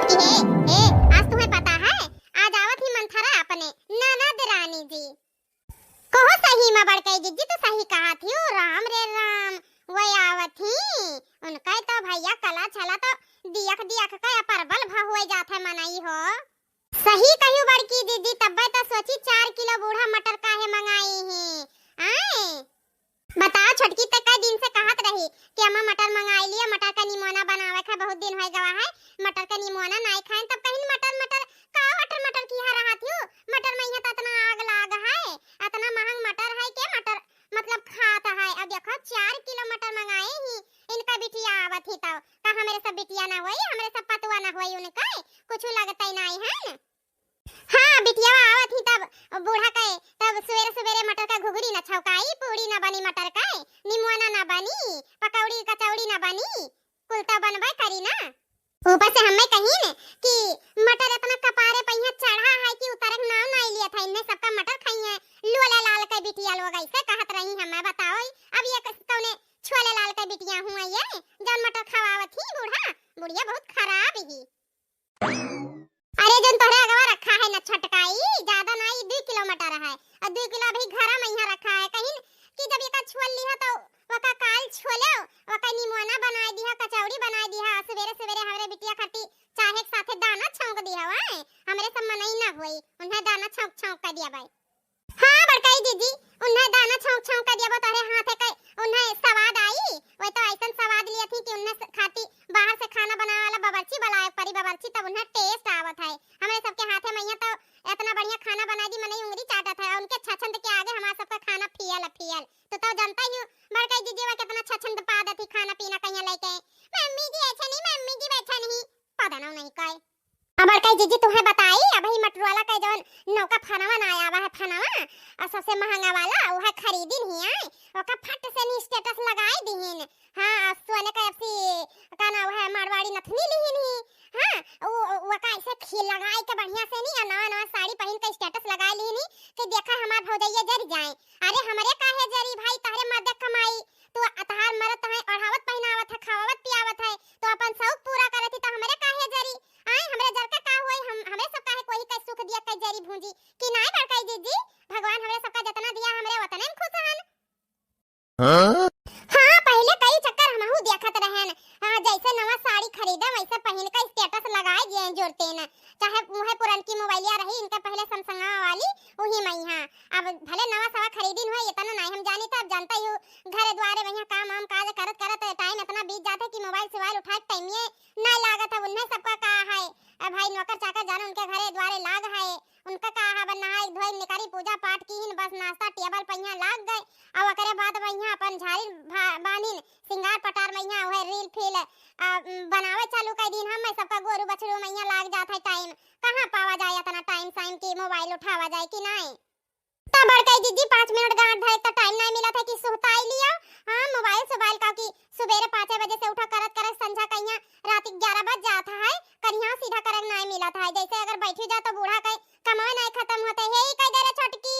छोटकी है आज तुम्हें पता है आज आवत ही मंथरा अपने ननद रानी जी कहो सही में बड़कई जीजी तो सही कहा थी ओ राम रे राम वो आवत ही उनका तो भैया कला छला तो दियक दियक का परबल भ होए जात है मनाई हो सही कहियो बड़की दीदी तब्बे तो सोची 4 किलो बूढ़ा मटर काहे मंगाई है आए बताओ छोटकी तक कई दिन से कहत रही कि अम्मा मटर मंगाई लिया मटर का निमोना बनावे का बहुत दिन हो गवा है मटर का निमोना नहीं खाएं तब कहीं मटर मटर का मटर की हा रहा थी मटर में यहाँ तो इतना आग लाग है इतना महंग मटर है के मटर मतलब खाता है अब देखो 4 किलो मटर मंगाए ही इनका बिटिया आवत ही तो का हमारे सब बिटिया ना होई हमारे सब पतवा ना होई उनका कुछ लगता ही नहीं है हाँ बिटिया आवत ही तब बूढ़ा कहे तब सवेरे सवेरे मटर का घुघरी न छौकाई पूड़ी न बनी मटर का निमोना न बनी पकौड़ी कचौड़ी न बनी कुलता बनबे करी ना ऊपर से हमें कही ने कि मटर इतना कपारे पहिया चढ़ा है कि उतरक नाम नहीं लिया था इनने सबका मटर खाई है लोला लाल के बिटिया लोग ऐसे कहत रही हमें बताओ अब ये कौने छोले लाल के बिटिया हुआ ये जौन मटर खवावत ही बूढ़ा बुढ़िया बहुत खराब ही अरे जन तोहरे अगवा रखा है न छटकाई ज्यादा नहीं 2 किलो मटर है और 2 किलो अभी घर में यहाँ रखा है कहीं कि जब एक छोल लिया तो वका काल छोले वका निमोना बना दिया कचौड़ी बना दिया सवेरे सवेरे हमरे बिटिया खाती चाहे के साथे दाना छौंक दिया है हमरे सब मनई ना होई उन्हें दाना छौंक छौंक कर दिया भाई हां बड़काई दीदी उन्हें दाना छौंक छौंक कर दिया तोरे हाथे के उन्हें स्वाद आई वो तो ऐसन स्वाद लिया थी कि उन्हें खाती बाहर से खाना बनाने वाला बावर्ची बनाए परी बावर्ची तब उन्हें टेस्ट आवत है हमारे सबके हाथे में तो इतना बढ़िया खाना बना दी मने उंगली चाटत है उनके छछंद के आगे हमारा सबका खाना फियल तो जानता ही बड़काई दीदी वा कितना छछंद पा देती खाना पीना कहीं लेके मम्मी जी अच्छा नहीं मम्मी जी अच्छा नहीं पता ना नहीं कहे अब बड़काई दीदी तुम्हें बताई अब ही मटर वाला का जौन नौका फनावा ना आया है फनावा और सबसे महंगा वाला वो है खरीदी नहीं है ओका फट से नहीं स्टेटस लगाई दीन हां सोने का एफसी का ना है मारवाड़ी नथनी ली नहीं हां वो का ऐसे खिल लगाई के बढ़िया से नहीं नवा नवा साड़ी पहन के स्टेटस लगा ली नहीं कि देखा हमार भौजैया जर जाए अरे हमरे काहे जरी भाई तारे मर्द कमाई तो अतहार मरत है ओढ़ावत पहनावत है खावत पियावत है तो अपन शौक पूरा करती तो हमरे काहे जरी आए हमरे जर का होई हमरे सब काहे कोई का सुख दिया का जरी भूंजी कि नहीं बड़काई दीदी भगवान हमरे सबका जितना दिया हमरे वतन में खुश हन हां पहले कई चक्कर हमहु देखत रहन हां जैसे नवा साड़ी खरीदा वैसे पहन के स्टेटस लगाए दिए जोड़ते न चाहे मुहे पुरानी मोबाइलिया रही इनका पहले सैमसंग वाली वही मैं हां अब भले नवा सवा खरीदिन है इतना नहीं हम जानी तो अब जानता ही घर द्वारे वहां काम काज करत करत टाइम इतना बीत जाता कि मोबाइल सवाल उठाए टाइम ये नहीं लागत है उन्हें सबका कहा है भाई नौकर चाकर जान उनके घरे द्वारे लाग है उनका कहा बनना है धोई निकारी पूजा पाठ की बस नाश्ता टेबल पहिया लाग गए अब एकरे बाद वहिया अपन झाड़ी बांधिन सिंगार पटार मैया ओहे रील फील बनावे चालू कर दिन हम सबका गोरू बछड़ू मैया लाग जात है टाइम कहां पावा जाए इतना टाइम साइम की मोबाइल उठावा जाए कि नहीं तब बड़काई दीदी 5 मिनट गांठ धाए का टाइम नहीं मिला था कि सुहता ही लिया हां मोबाइल का कि सवेरे 5 बजे से उठा करत करत संझा कहिया रात 11 बज जाता है कहिया सीधा करक नहीं मिला था जैसे अगर बैठी जा तो बूढ़ा कहे कमाई नहीं खत्म होते हे कह दे रे छोटकी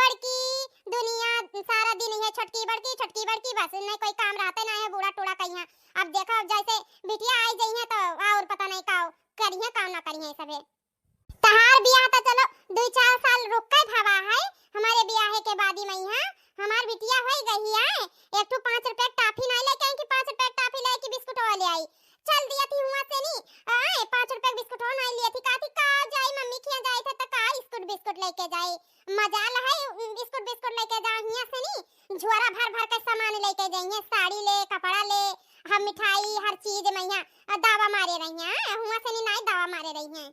बड़की दुनिया सारा दिन है छोटकी बड़की बस नहीं कोई काम रहते ना है बूढ़ा टूड़ा कहिया अब देखो जैसे बिटिया आई गई है तो और पता नहीं का करिए काम ना करिए सबे तहार बियाह तो चलो 2-4 साल रुक के भवा है हमारे बियाह के बाद ही मैं हमार बिटिया होई गई है एक तो 5 रुपए टाफी नहीं लेके आई कि 5 रुपए टाफी लेके बिस्कुट ले आई चल दिया थी हुआ से नहीं आए 5 रुपए बिस्कुट नहीं लिए थी काती का जाई मम्मी खिया जाए थे तो का बिस्कुट लेके जाए मजाल है बिस्कुट लेके जा हिया से नहीं झोरा भर के सामान लेके जाइए साड़ी ले कपड़ा ले हम मिठाई हर चीज मैया दावा मारे रही हैं हुआ से नहीं दावा मारे रही हैं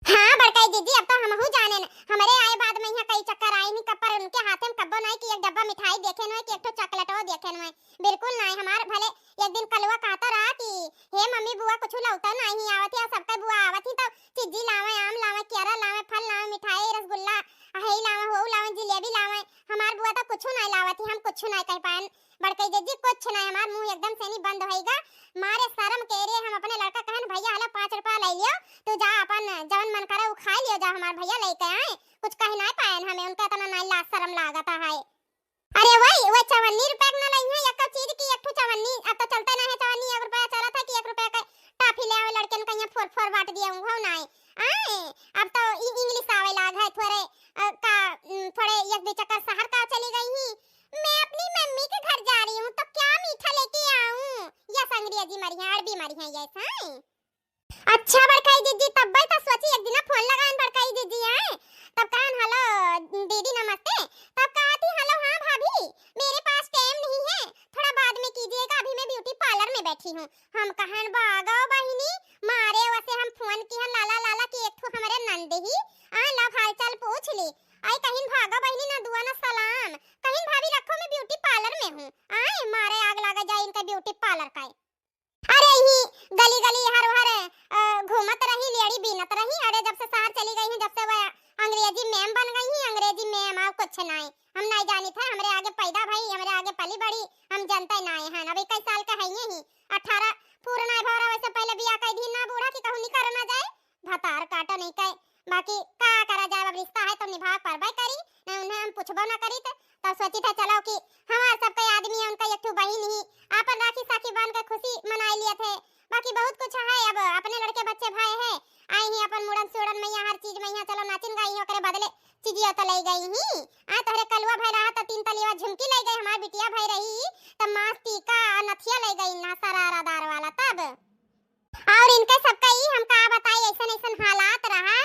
हां बड़काई दीदी अब तो हमहु जाने हमारे आए बाद में यहाँ कई चक्कर आए नहीं कपर उनके हाथ में कब्बो नहीं कि एक डब्बा मिठाई देखे न कि एक तो चॉकलेटो देखे न बिल्कुल नहीं हमार भले एक दिन कलवा कहता रहा कि हे मम्मी बुआ कुछ लौटा नहीं आवत है सबका बुआ आवत ही तो चिज्जी लावे आम लावे केरा लावे फल लावे मिठाई रसगुल्ला हई लावे हो लावे जिलेबी लावे हमार बुआ तो कुछ नहीं लावत ही हम कुछ नहीं कह पाए बड़काई दीदी कुछ नहीं हमार मुंह एकदम से नहीं बंद होएगा मारे शर्म के रे हम अपने लड़का कहन भैया हला 5 रुपया ले लियो तू जा अपन जवन मन करे वो खा लियो जा हमार भैया लेके आए कुछ कह नहीं पाए हमें उनका इतना नहीं लाज शर्म लागता है अरे वही वो 54 रुपए न लई है एक चीज की एक 54 अब तो चलते नहीं है 54 1 रुपया चला था कि 1 रुपया का टाफी ले आवे लड़कन कहिया 4 बांट दिया हूँ नहीं आए। अब तो इंग्लिश आवे लाग है थोड़े थोड़े एक दो चक्कर शहर का चली गई ही। मैं अपनी मम्मी के घर जा रही हूँ तो क्या मीठा लेके आऊँ या अंग्रेजी मरी है अरबी मरी है ऐसा। अच्छा बड़काई दीदी तब भाई तो सोची एक दिन फोन लगान बड़काई दीदी है तब कहन हेलो दीदी नमस्ते तब कहा थी हेलो हाँ भाभी मेरे पास टाइम नहीं है थोड़ा बाद में कीजिएगा अभी मैं ब्यूटी पार्लर में बैठी हूँ। हम कहन भागो बहिनी मारे वैसे हम फोन की है लाला लाला की एक ठो हमारे नंद ही लव हालचाल पूछ ली आई कहीं भागो बहिनी ना दुआ ना सलाम कहीं भाभी रखो मैं ब्यूटी पार्लर में हूँ आए मारे आग लगा जाए इनका ब्यूटी पार्लर का। अरे ही गली गली हर हर घूमत रही लेडी बीनत रही। अरे जब से शहर चली गई हूँ जब से वह अंग्रेजी मैम बन गई ही अंग्रेजी मैम और कुछ नहीं हम नहीं जानी थे हमरे आगे पैदा भाई हमरे आगे पली बड़ी हम जनता नहीं है। अभी कई साल का है ही 18 पूरा नहीं भरा वैसे पहले बियाह कई दिन ना बूढ़ा की कहूं नहीं करना जाए भतार काटा नहीं कहे बाकी का करा जाए अब रिश्ता है तो निभा परबे करी नहीं उन्हें हम पूछबो ना करी तो सोची था चलो कि हमार सब कई आदमी है उनका एक ठो बहन ही आपन राखी साखी बांध के खुशी मनाई लिए थे। बाकी बहुत कुछ है अब अपने लड़के बच्चे भाई है आई ही अपन मुड़न सुड़न में यहाँ हर चीज में यहाँ चलो नाचिन गई ओकरे बदले चीजिया तो ले गई ही आ तोहरे कलवा भाई रहा तो 3 तलिया झुमकी ले गई हमार बिटिया भाई रही तो मास टीका नथिया ले गई ना सरारादार वाला तब और इनके सबका ही हम का बताई ऐसा ऐसा हालात रहा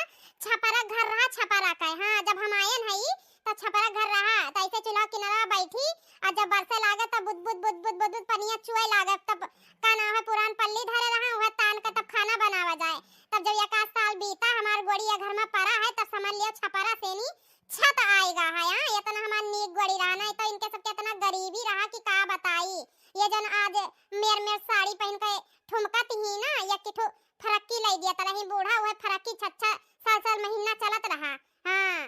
छपरा घर रहा छपरा का हां जब हम आयन है तो छपरा घर रहा तो ऐसे चूल्हा किनारा बैठी और जब बरसे लागे तब बुद बुद बुद बुद बुद पनिया चुए लागे तब का नाम है पुरान पल्ली धरे रहा वह तान का तब खाना बनावा जाए तब जब 1 साल बीता हमार गोड़िया घर में पड़ा है तब समझ लियो छपरा से नहीं छत आएगा है हां इतना हमार नीक गोड़ी रहना है तो इनके सब कितना गरीबी रहा कि का बताई ये जन आज मेर साड़ी पहन के ठुमकत ही ना या किठो फरक्की ले दिया तरह ही बूढ़ा हुआ फरक्की 6 साल महीना चलत रहा हां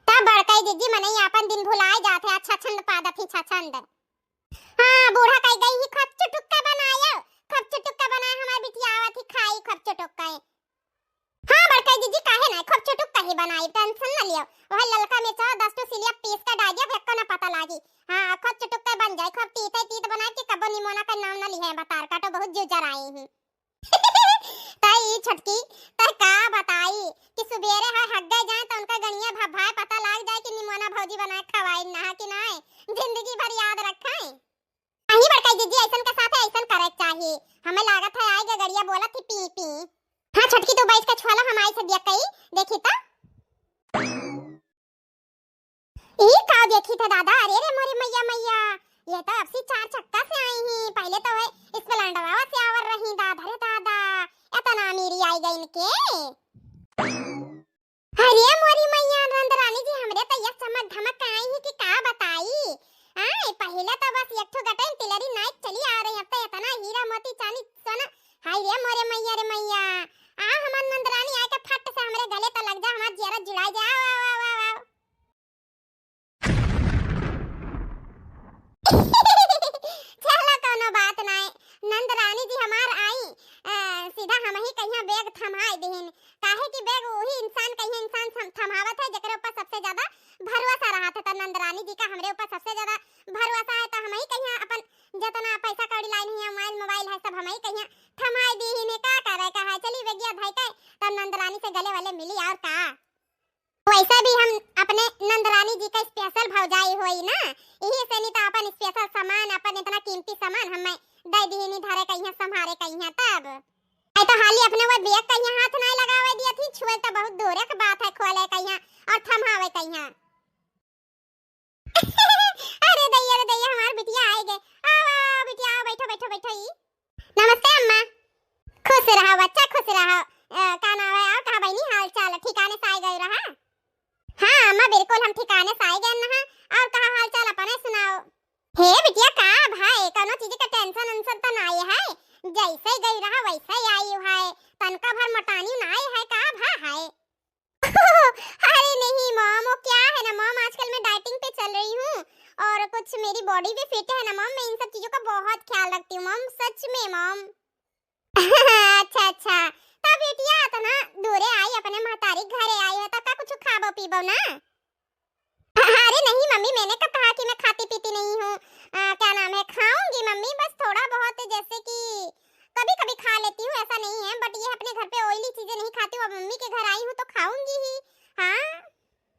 तब बड़काई दीदी मने अपन दिन भुलाए जाते अच्छा छंद पादत ही छंद हां बूढ़ा कह गई ही खप चुटुक्का बनाया हमार बिटिया आवत ही खाई खप चुटुक्का हां बड़काई दीदी काहे ना खप चुटुक्का ही बनाई टेंशन न लियो वह ललका में 10 टू सिलिया पीस का डाल दिया फेंको ना पता लागी हां खप चुटुक्का बन जाए खप तीत बना के कबो निमोना का नाम न लिहे बतार का तो बहुत जुजर आई ही ताई छटकी तर का बताई कि सुबेरे है हग गए जाए तो उनका गणिया भाई पता लग जाए कि निमोना भौजी बना खवाई ना कि नहीं जिंदगी भर याद रखाए अही बड़काई दीदी ऐसन के साथ ऐसन करे चाहिए हमें लागत है आएगा गड़िया बोला थी पी पी हां छटकी तू बैठ के छवाला हम आई से दिया कई देखी ता ई का देखी था दादा अरे रे मोरी मैया ये तो अब से 4 चक्का से आई ही पहले तो है स्प्लेंडरवा से आवर रही दादा रे दादा इतना अमीरी आई गई इनके अरे मोरी मैया नंदरानी जी हमरे तो ये चमक धमक आई ही कि का बताई आए पहले तो बस एक ठो गटन तिलरी नाइट चली आ रही अब तो इतना हीरा मोती चांदी सोना हाय रे मोरे मैया आ हमार नंदरानी आए के फट से हमरे गले तो लग जा हमार जियरा जुड़ाई जा वाह चलो कोनो बात नहीं नंदरानी जी हमार आई सीधा हम ही कहिया बैग थमाई देहिन काहे कि बैग वही इंसान कहिया इंसान थमावत है जेकरे ऊपर सबसे ज्यादा भरोसा रहा था तो नंदरानी जी का हमरे ऊपर सबसे ज्यादा भरोसा है तो हम ही कहिया अपन जितना पैसा कौड़ी लाइन है मोबाइल है सब हम ही कहिया थमाई देहिन का करे का है चली बेगिया भाई के तब नंदरानी से गले वाले मिली और का वैसे भी हम अपने नंदरानी जी का स्पेशल भौजाई होई ना यही से नहीं तो अपन स्पेशल सामान अपन इतना कीमती सामान हमें दे दीनी धरे कहिया संभारे कहिया तब आई तो हाली अपने वो बैग कहिया हाथ नहीं लगावे दिया थी छुए तो बहुत दूर की बात है खोले कहिया और थमावे कहिया अरे दैया हमार बिटिया आई गए आओ बिटिया आओ बैठो ई नमस्ते अम्मा खुश रहो बच्चा खुश रहो का नाम है और कहां बहनी हाल चाल ठिकाने से आई गए रहा हां अम्मा बिल्कुल हम ठिकाने से आई गए ना और कहां हाल चाल अपने सुनाओ हे बिटिया का भाई कोनो चीज का टेंशन उनसन तो नहीं है जैसे गई रहा वैसे ही आई है तनका भर मटानी नहीं है का भा है अरे नहीं मॉम वो क्या है ना मॉम आजकल मैं डाइटिंग पे चल रही हूँ और कुछ मेरी बॉडी भी फिट है ना मॉम मैं इन सब चीजों का बहुत ख्याल रखती हूँ मॉम सच में मॉम अच्छा तब बेटिया तो ना दूरे आई अपने महतारी घरे आई है तो का कुछ खाबो पीबो ना अरे नहीं मम्मी मैंने कहा कि मैं खाती पीती नहीं हूँ क्या नाम है खाऊंगी मम्मी बस थोड़ा बहुत जैसे कि कभी कभी खा लेती हूँ ऐसा नहीं है बट ये अपने घर पे ऑयली चीजें नहीं खाती हूँ, अब मम्मी के घर आई हूँ तो खाऊंगी ही। हाँ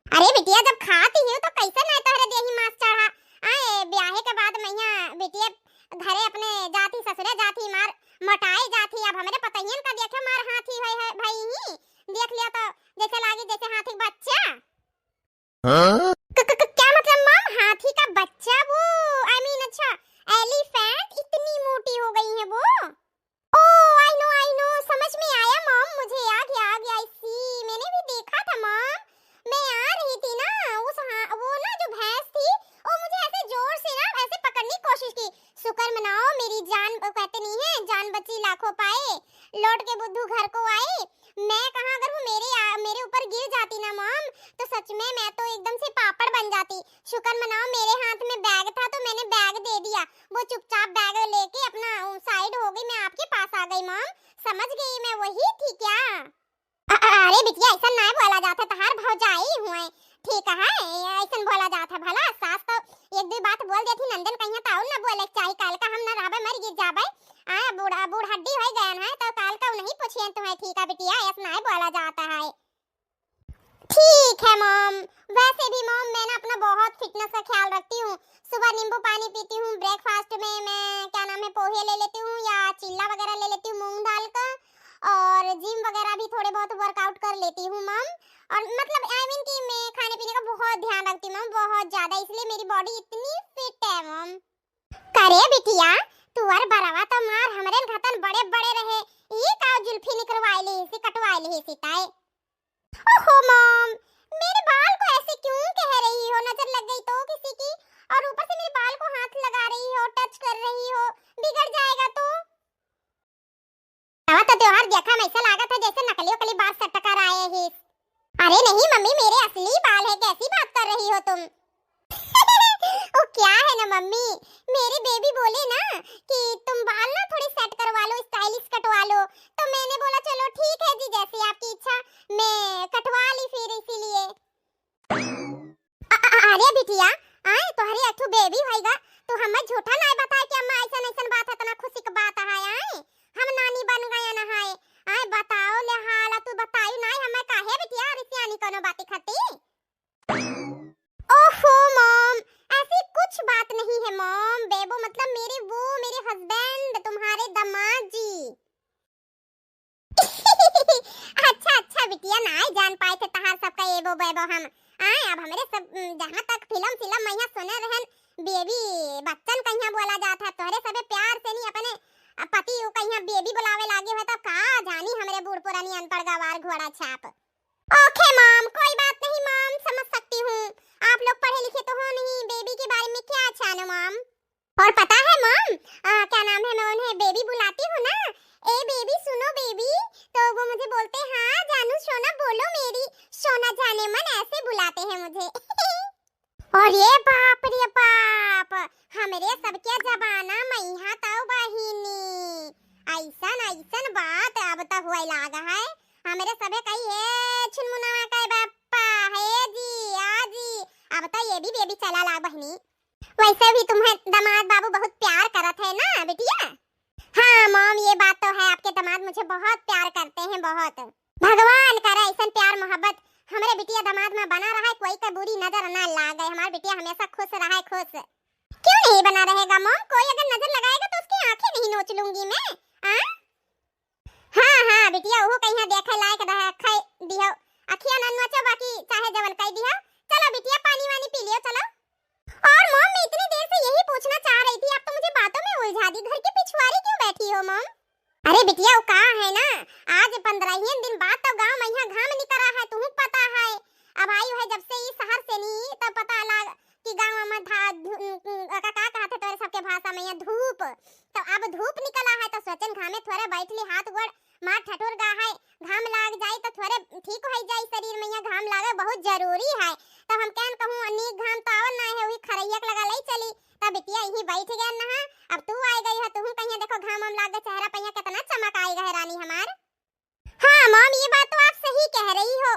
अरे बिटिया जब खाती हूँ तो कैसे नहीं तोहरे देही मांस चढ़ा। आए ब्याहे के बाद मैया बिटिया घरे अपने जाती ससुरे जाती मार मोटाई जाती। अब हमारे पतइयन का देखे मार हाथी है भाई ही देख लिया तो जैसे लागे जैसे हाथी का बच्चा। हाँ? क्या मतलब मम, हाथी का बच्चा? वो आई मीन अच्छा एलिफेंट, इतनी मोटी हो गई है वो। ओह आई नो समझ में आया मम, मुझे आ गया सी, मैंने भी देखा था मम। मैं आ रही थी ना वो ना जो भैंस थी वो मुझे ऐसे जोर से ना ऐसे पकड़ने की कोशिश की। शुक्र मनाओ मेरी जान, कहते नहीं है जान बची लाखों पाए, लौट के बुद्धू घर को आए। मैं कहां, अगर वो मेरे ऊपर गिर जाती ना मम तो सच में मैं तो एकदम से पापड़ बन जाती। शुक्र मनाओ मेरे हाथ में बैग था तो मैंने बैग दे दिया, वो चुपचाप बैग लेके अपना साइड हो गई, मैं आपके पास आ गई मम, समझ गई मैं वही थी क्या? अरे बिटिया ऐसा ना बोला जाता, तहार भौजाई हुए ठीक है ऐसा बोला जाता भला। सास तो एक दो बात बोल देती, नंदन कहिया ताऊ ना बोले चाहिए, काल का हम ना रहबे मर गिर जाबे। बूढ़ हड्डी हो गए हैं तो काल का नहीं पूछिए तुम्हें, ठीक है बिटिया ऐसा ना बोला जाता है। ठीक है मॉम, वैसे भी मॉम मैं ना अपना बहुत फिटनेस का ख्याल रखती हूँ। सुबह नींबू पानी पीती हूँ, ब्रेकफास्ट में मैं क्या नाम है पोहे ले लेती हूँ या चिल्ला वगैरह ले लेती हूँ मूंग दाल का, और जिम वगैरह भी थोड़े बहुत वर्कआउट कर लेती हूँ मॉम। और मतलब आई मीन कि मैं खाने पीने का बहुत ध्यान रखती हूँ मॉम, बहुत ज्यादा, इसलिए मेरी बॉडी इतनी फिट है मॉम। करे बिटिया तू और बरावा तो मार हमरे घतन बड़े बड़े रहे, ये का जुल्फी निकलवाइली सी कटवाइली सी ताए। ओहो मॉम, मेरे बाल को ऐसे क्यों कह रही हो, नजर लग गई तो किसी की, और ऊपर से मेरे बाल को हाथ लगा रही हो, टच कर रही हो, बिगड़ जाएगा तो। तवा तो त्योहार देखा मैं ऐसा लगा था जैसे नकली बाल से टकर आए हैं। अरे नहीं मम्मी मेरे असली बाल है, कैसी बात कर रही हो तुम? ओ क्या है ना मम्मी, मेरी बेबी बोले ना कि तुम बाल ना थोड़ी सेट करवा लो, स्टाइलिश कटवा लो, तो मैंने बोला चलो ठीक है जी जैसी आपकी इच्छा, मैं कटवा ली फिर इसीलिए। अरे बिटिया आए तोहरे अठू बेबी होएगा तो हमें झूठा ना बताए कि अम्मा ऐसा ऐसा बात है, तना खुशी की बात है आए हम नानी बन गए ना है। आए बताओ ले हाल तू बताई ना हमें काहे बिटिया रिसियानी कोनो बात खाती। ओहो मॉम ऐसी कुछ बात नहीं है मॉम, बेबो मतलब मेरे हस्बैंड तुम्हारे दामाद जी। अच्छा बिटिया ना जान पाए थे तहार सबका एबो बेबो हम आए। अब हमारे सब जहां तक फिल्म मैया सुने रहन बेबी बच्चन कहिया बोला जाता, तोहरे सबे प्यार से नहीं अपने पति को कहिया बेबी बुलावे लागे हो तो का जानी हमरे बूढ़ पुरानी अनपढ़ गवार घोड़ा छाप। ओके मॉम कोई बात नहीं मॉम, समझ सकती हूँ आप लोग पढ़े लिखे तो हो नहीं, बेबी के बारे में क्या जानो मॉम। और पता है मॉम क्या नाम है, मैं उन्हें बेबी बुलाती हूँ ना, ए बेबी सुनो बेबी, तो वो मुझे बोलते हैं हाँ जानू सोना बोलो मेरी सोना जाने मन, ऐसे बुलाते हैं मुझे। और ये बाप रे बाप हमरे सबके जबाना मैया तो बहिनी ऐसन बात अब तक हुआ लागा है हमरे सबे कही है छुनमुना का बापा है जी आजी, अब तो ये भी बेबी चला ला बहनी। वैसे भी तुम्हें दामाद बाबू बहुत प्यार करत है ना बिटिया? हाँ मॉम ये बात तो है, आपके दामाद मुझे बहुत प्यार करते हैं, बहुत भगवान करे ऐसा प्यार मोहब्बत हमारे बिटिया दामाद में बना रहा है, कोई का बुरी नजर ना लागे, हमारा बिटिया हमेशा खुश रहा है, खुश क्यों नहीं बना रहेगा मॉम, कोई अगर नजर लगाएगा तो उसकी आंखें नहीं नोच लूंगी मैं। हाँ बिटिया वो कहीं देखे लायक रहा खै दियो अखियां न नोचो बाकी चाहे जवन कह दिया। चलो बिटिया पानी वानी पी लियो चलो। और मॉम मैं इतनी देर से यही पूछना चाह रही थी, आप तो मुझे बातों में उलझा दी, घर की पिछवाड़ी क्यों बैठी हो मॉम? अरे बिटिया वो कहा है ना आज 15 दिन बाद तो गांव में यहाँ घाम निकला है, तुम्हें पता है, अब आई है जब से इस शहर से नहीं तब पता लगा कि गांव में का कहते तोरे सबके भाषा में धूप, तो अब धूप निकला है तो सोचन घामे थोड़े बैठली हाथ गोड़ मार ठठोर गा है, घाम लाग जाए तो थोड़े ठीक हो जाए शरीर में, यहाँ घाम लागे बहुत जरूरी है, तो हम कहन कहूँ अनेक घाम तो आवन ना है वही खरैया लगा ले चली, तब बिटिया यहीं बैठ गए ना, अब तू आई गई है तुम कहीं देखो घाम हम लागे चेहरा पे कितना चमक आई है रानी हमार। हाँ मॉम ये बात तो आप सही कह रही हो,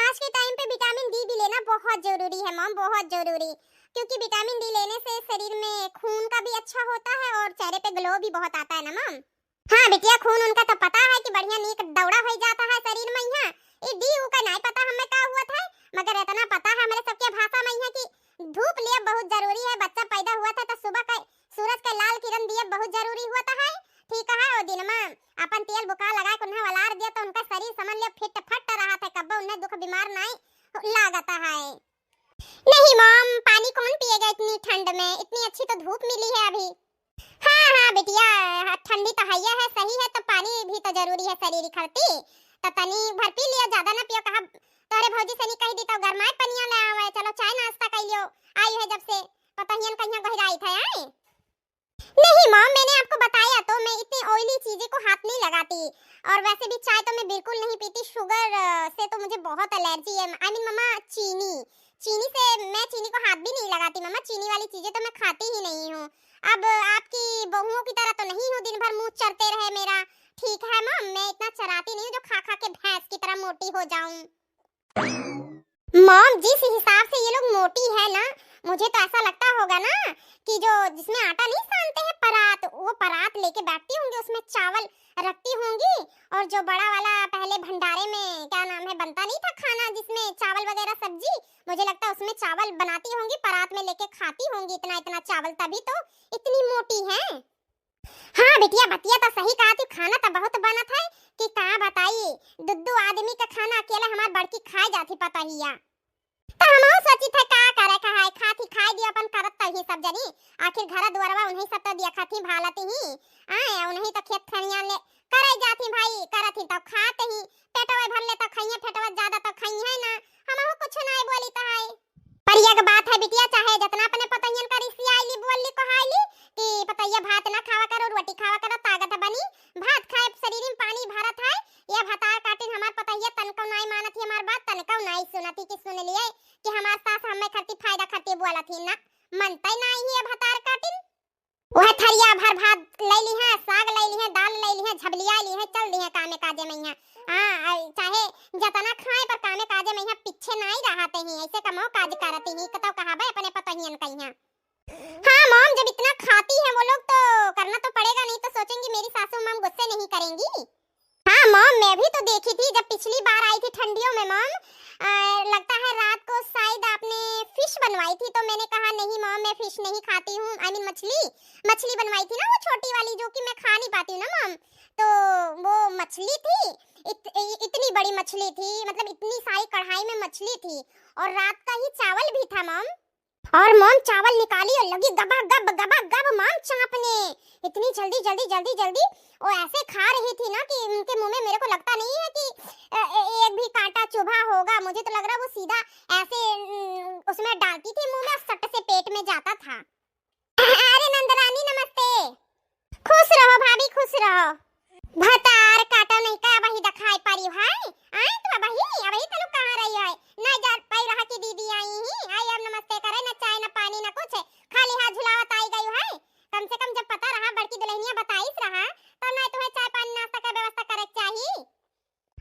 आज के टाइम पे विटामिन डी भी लेना बहुत जरूरी है मॉम, बहुत जरूरी, क्योंकि विटामिन डी लेने से शरीर में खून का भी अच्छा होता है और चेहरे पे ग्लो भी बहुत आता है ना मॉम। हाँ बिटिया, खून उनका तो पता है कि बढ़िया नीक दौड़ा हो जाता है शरीर में यहाँ। ई डी ऊ का नहीं पता हमें का हुआ था, मगर इतना पता है हमारे सबके भाषा में यहाँ की धूप लिए बहुत जरूरी है। बच्चा पैदा हुआ था तो सुबह का सूरज के लाल किरण दिए बहुत जरूरी हुआ है। ठीक है, वो दिन में अपन तेल बुका लगा के उन्हें वलार दिया तो उनका शरीर समझ लिया फिट फट रहा था, कब उन्हें दुख बीमार नहीं लागता है। नहीं मॉम, पानी कौन पिएगा इतनी ठंड में, इतनी अच्छी तो धूप मिली है अभी। हाँ हाँ बिटिया, ठंडी तो हैया है, सही है, तो पानी भी तो जरूरी है शरीर खरती, तो तनी भर पी लिया, ज्यादा ना पियो। कहा तोरे भौजी से नहीं कह दी तो गरमाए पनिया ले आवे, चलो चाय नाश्ता कर लियो। आई है जब से पता ही कहीं गहराई था आए। नहीं मॉम, मैंने आपको बताया तो मैं इतनी ऑयली चीजें को हाथ नहीं लगाती, और वैसे भी चाय तो मैं बिल्कुल नहीं पीती, शुगर से तो मुझे बहुत एलर्जी है। आई मीन मम्मा, चीनी से मैं चीनी को हाथ भी नहीं लगाती मम्मा, चीनी वाली चीजें तो मैं खाती ही नहीं हूँ। अब आपकी बहुओं की तरह तो नहीं हूँ दिन भर मुंह चरते रहे मेरा। ठीक है मम, मैं इतना चराती नहीं हूँ जो खा खा के भैंस की तरह मोटी हो जाऊं। मॉम, जिस हिसाब से ये लोग मोटी है ना, मुझे तो ऐसा लगता होगा ना कि जो जिसमें आटा नहीं सानते हैं परात, वो परात लेके बैठती होंगी, उसमें चावल रखती होंगी, और जो बड़ा वाला पहले भंडारे में क्या नाम है बनता नहीं था खाना जिसमें चावल वगैरह सब्जी, मुझे लगता है उसमें चावल बनाती होंगी, परात में लेके खाती होंगी इतना इतना चावल, तभी तो इतनी मोटी है। हाँ बिटिया, बतिया तो सही कहा थी, खाना तो बहुत बना था कि का बताइए, दुद्दू आदमी का खाना अकेला हमार बड़की खाए जाती पता ही या। तो हम सोची था का करे कहाय खाती खाए दिया अपन करत ही सब जनी, आखिर घर दुआरवा उन्हीं सब तो दिया खाती भालती ही आए, उन्हीं तो खेत खनिया ले करे जाती भाई, करत ही तो खाते ही, पेटवा भर ले तो खाइए, पेटवा ज्यादा तो खाई है ना, हमहु कुछ नहीं बोली तो है। पर यह बात है बिटिया, चाहे जितना अपने पतैयन का रिश्ती आईली बोलली को हाईली कि पतैया भात ना खावा करो, रोटी खावा करो, ताकत बनी, भात खाए शरीर में पानी भरत है। ये भतार काटिन हमार पतैया तनको नहीं मानत ही, हमार बात तनको नहीं सुनती कि सुन लिए कि हमार सास हमें खती फायदा खती बोला थी ना, मनते नहीं है भतार काटिन। वह थरिया भर भात ले ली है, साग ले ली है, दाल ले ली है, झबलिया ली है, चल दी है कामे काजे में यहाँ। हां, चाहे जतना खाए पर कामे काजे में यहाँ पीछे नहीं रहते ही, ऐसे कमाओ काज करती ही, कतो कहाबे अपने पतहियन कहिया। हाँ मॉम, जब इतना खाती है वो लोग तो करना तो पड़ेगा, नहीं तो सोचेंगी मेरी सासू मॉम गुस्से नहीं करेंगी। हाँ मॉम, मैं भी तो देखी थी जब पिछली बार आई थी ठंडियों में मॉम, लगता है रात को शायद आपने फिश बनवाई थी, तो मैंने कहा नहीं मॉम, मैं फिश नहीं खाती हूँ, आई मीन मछली बनवाई थी ना, वो छोटी वाली जो कि मैं खा नहीं पाती हूँ ना मॉम, तो वो मछली थी, इतनी बड़ी मछली थी, मतलब इतनी सारी कढ़ाई में मछली थी, और रात का ही चावल भी था मॉम, और मॉम चावल निकाली और लगी गबा गब मॉम चापने, इतनी जल्दी वो ऐसे खा रही थी ना कि उनके मुंह में मेरे को लगता नहीं है कि एक भी कांटा चुभा होगा, मुझे तो लग रहा वो सीधा ऐसे उसमें डालती थी मुंह में और सट से पेट में जाता था। अरे नंदरानी नमस्ते, खुश रहो भाभी, खुश रहो। भतार काटा नहीं का वही दिखाई पारी है, आए तो वही तनु कहां रही है, ना जा पाई रहा कि दीदी आई ही, आई अब नमस्ते करे, ना चाय ना पानी ना कुछ, खाली हाथ झुलावत आई गई है। कम से कम जब पता रहा बड़की दुल्हनिया बताईस रहा तो ना तुम्हें चाय पानी नाश्ता का व्यवस्था करे चाहिए।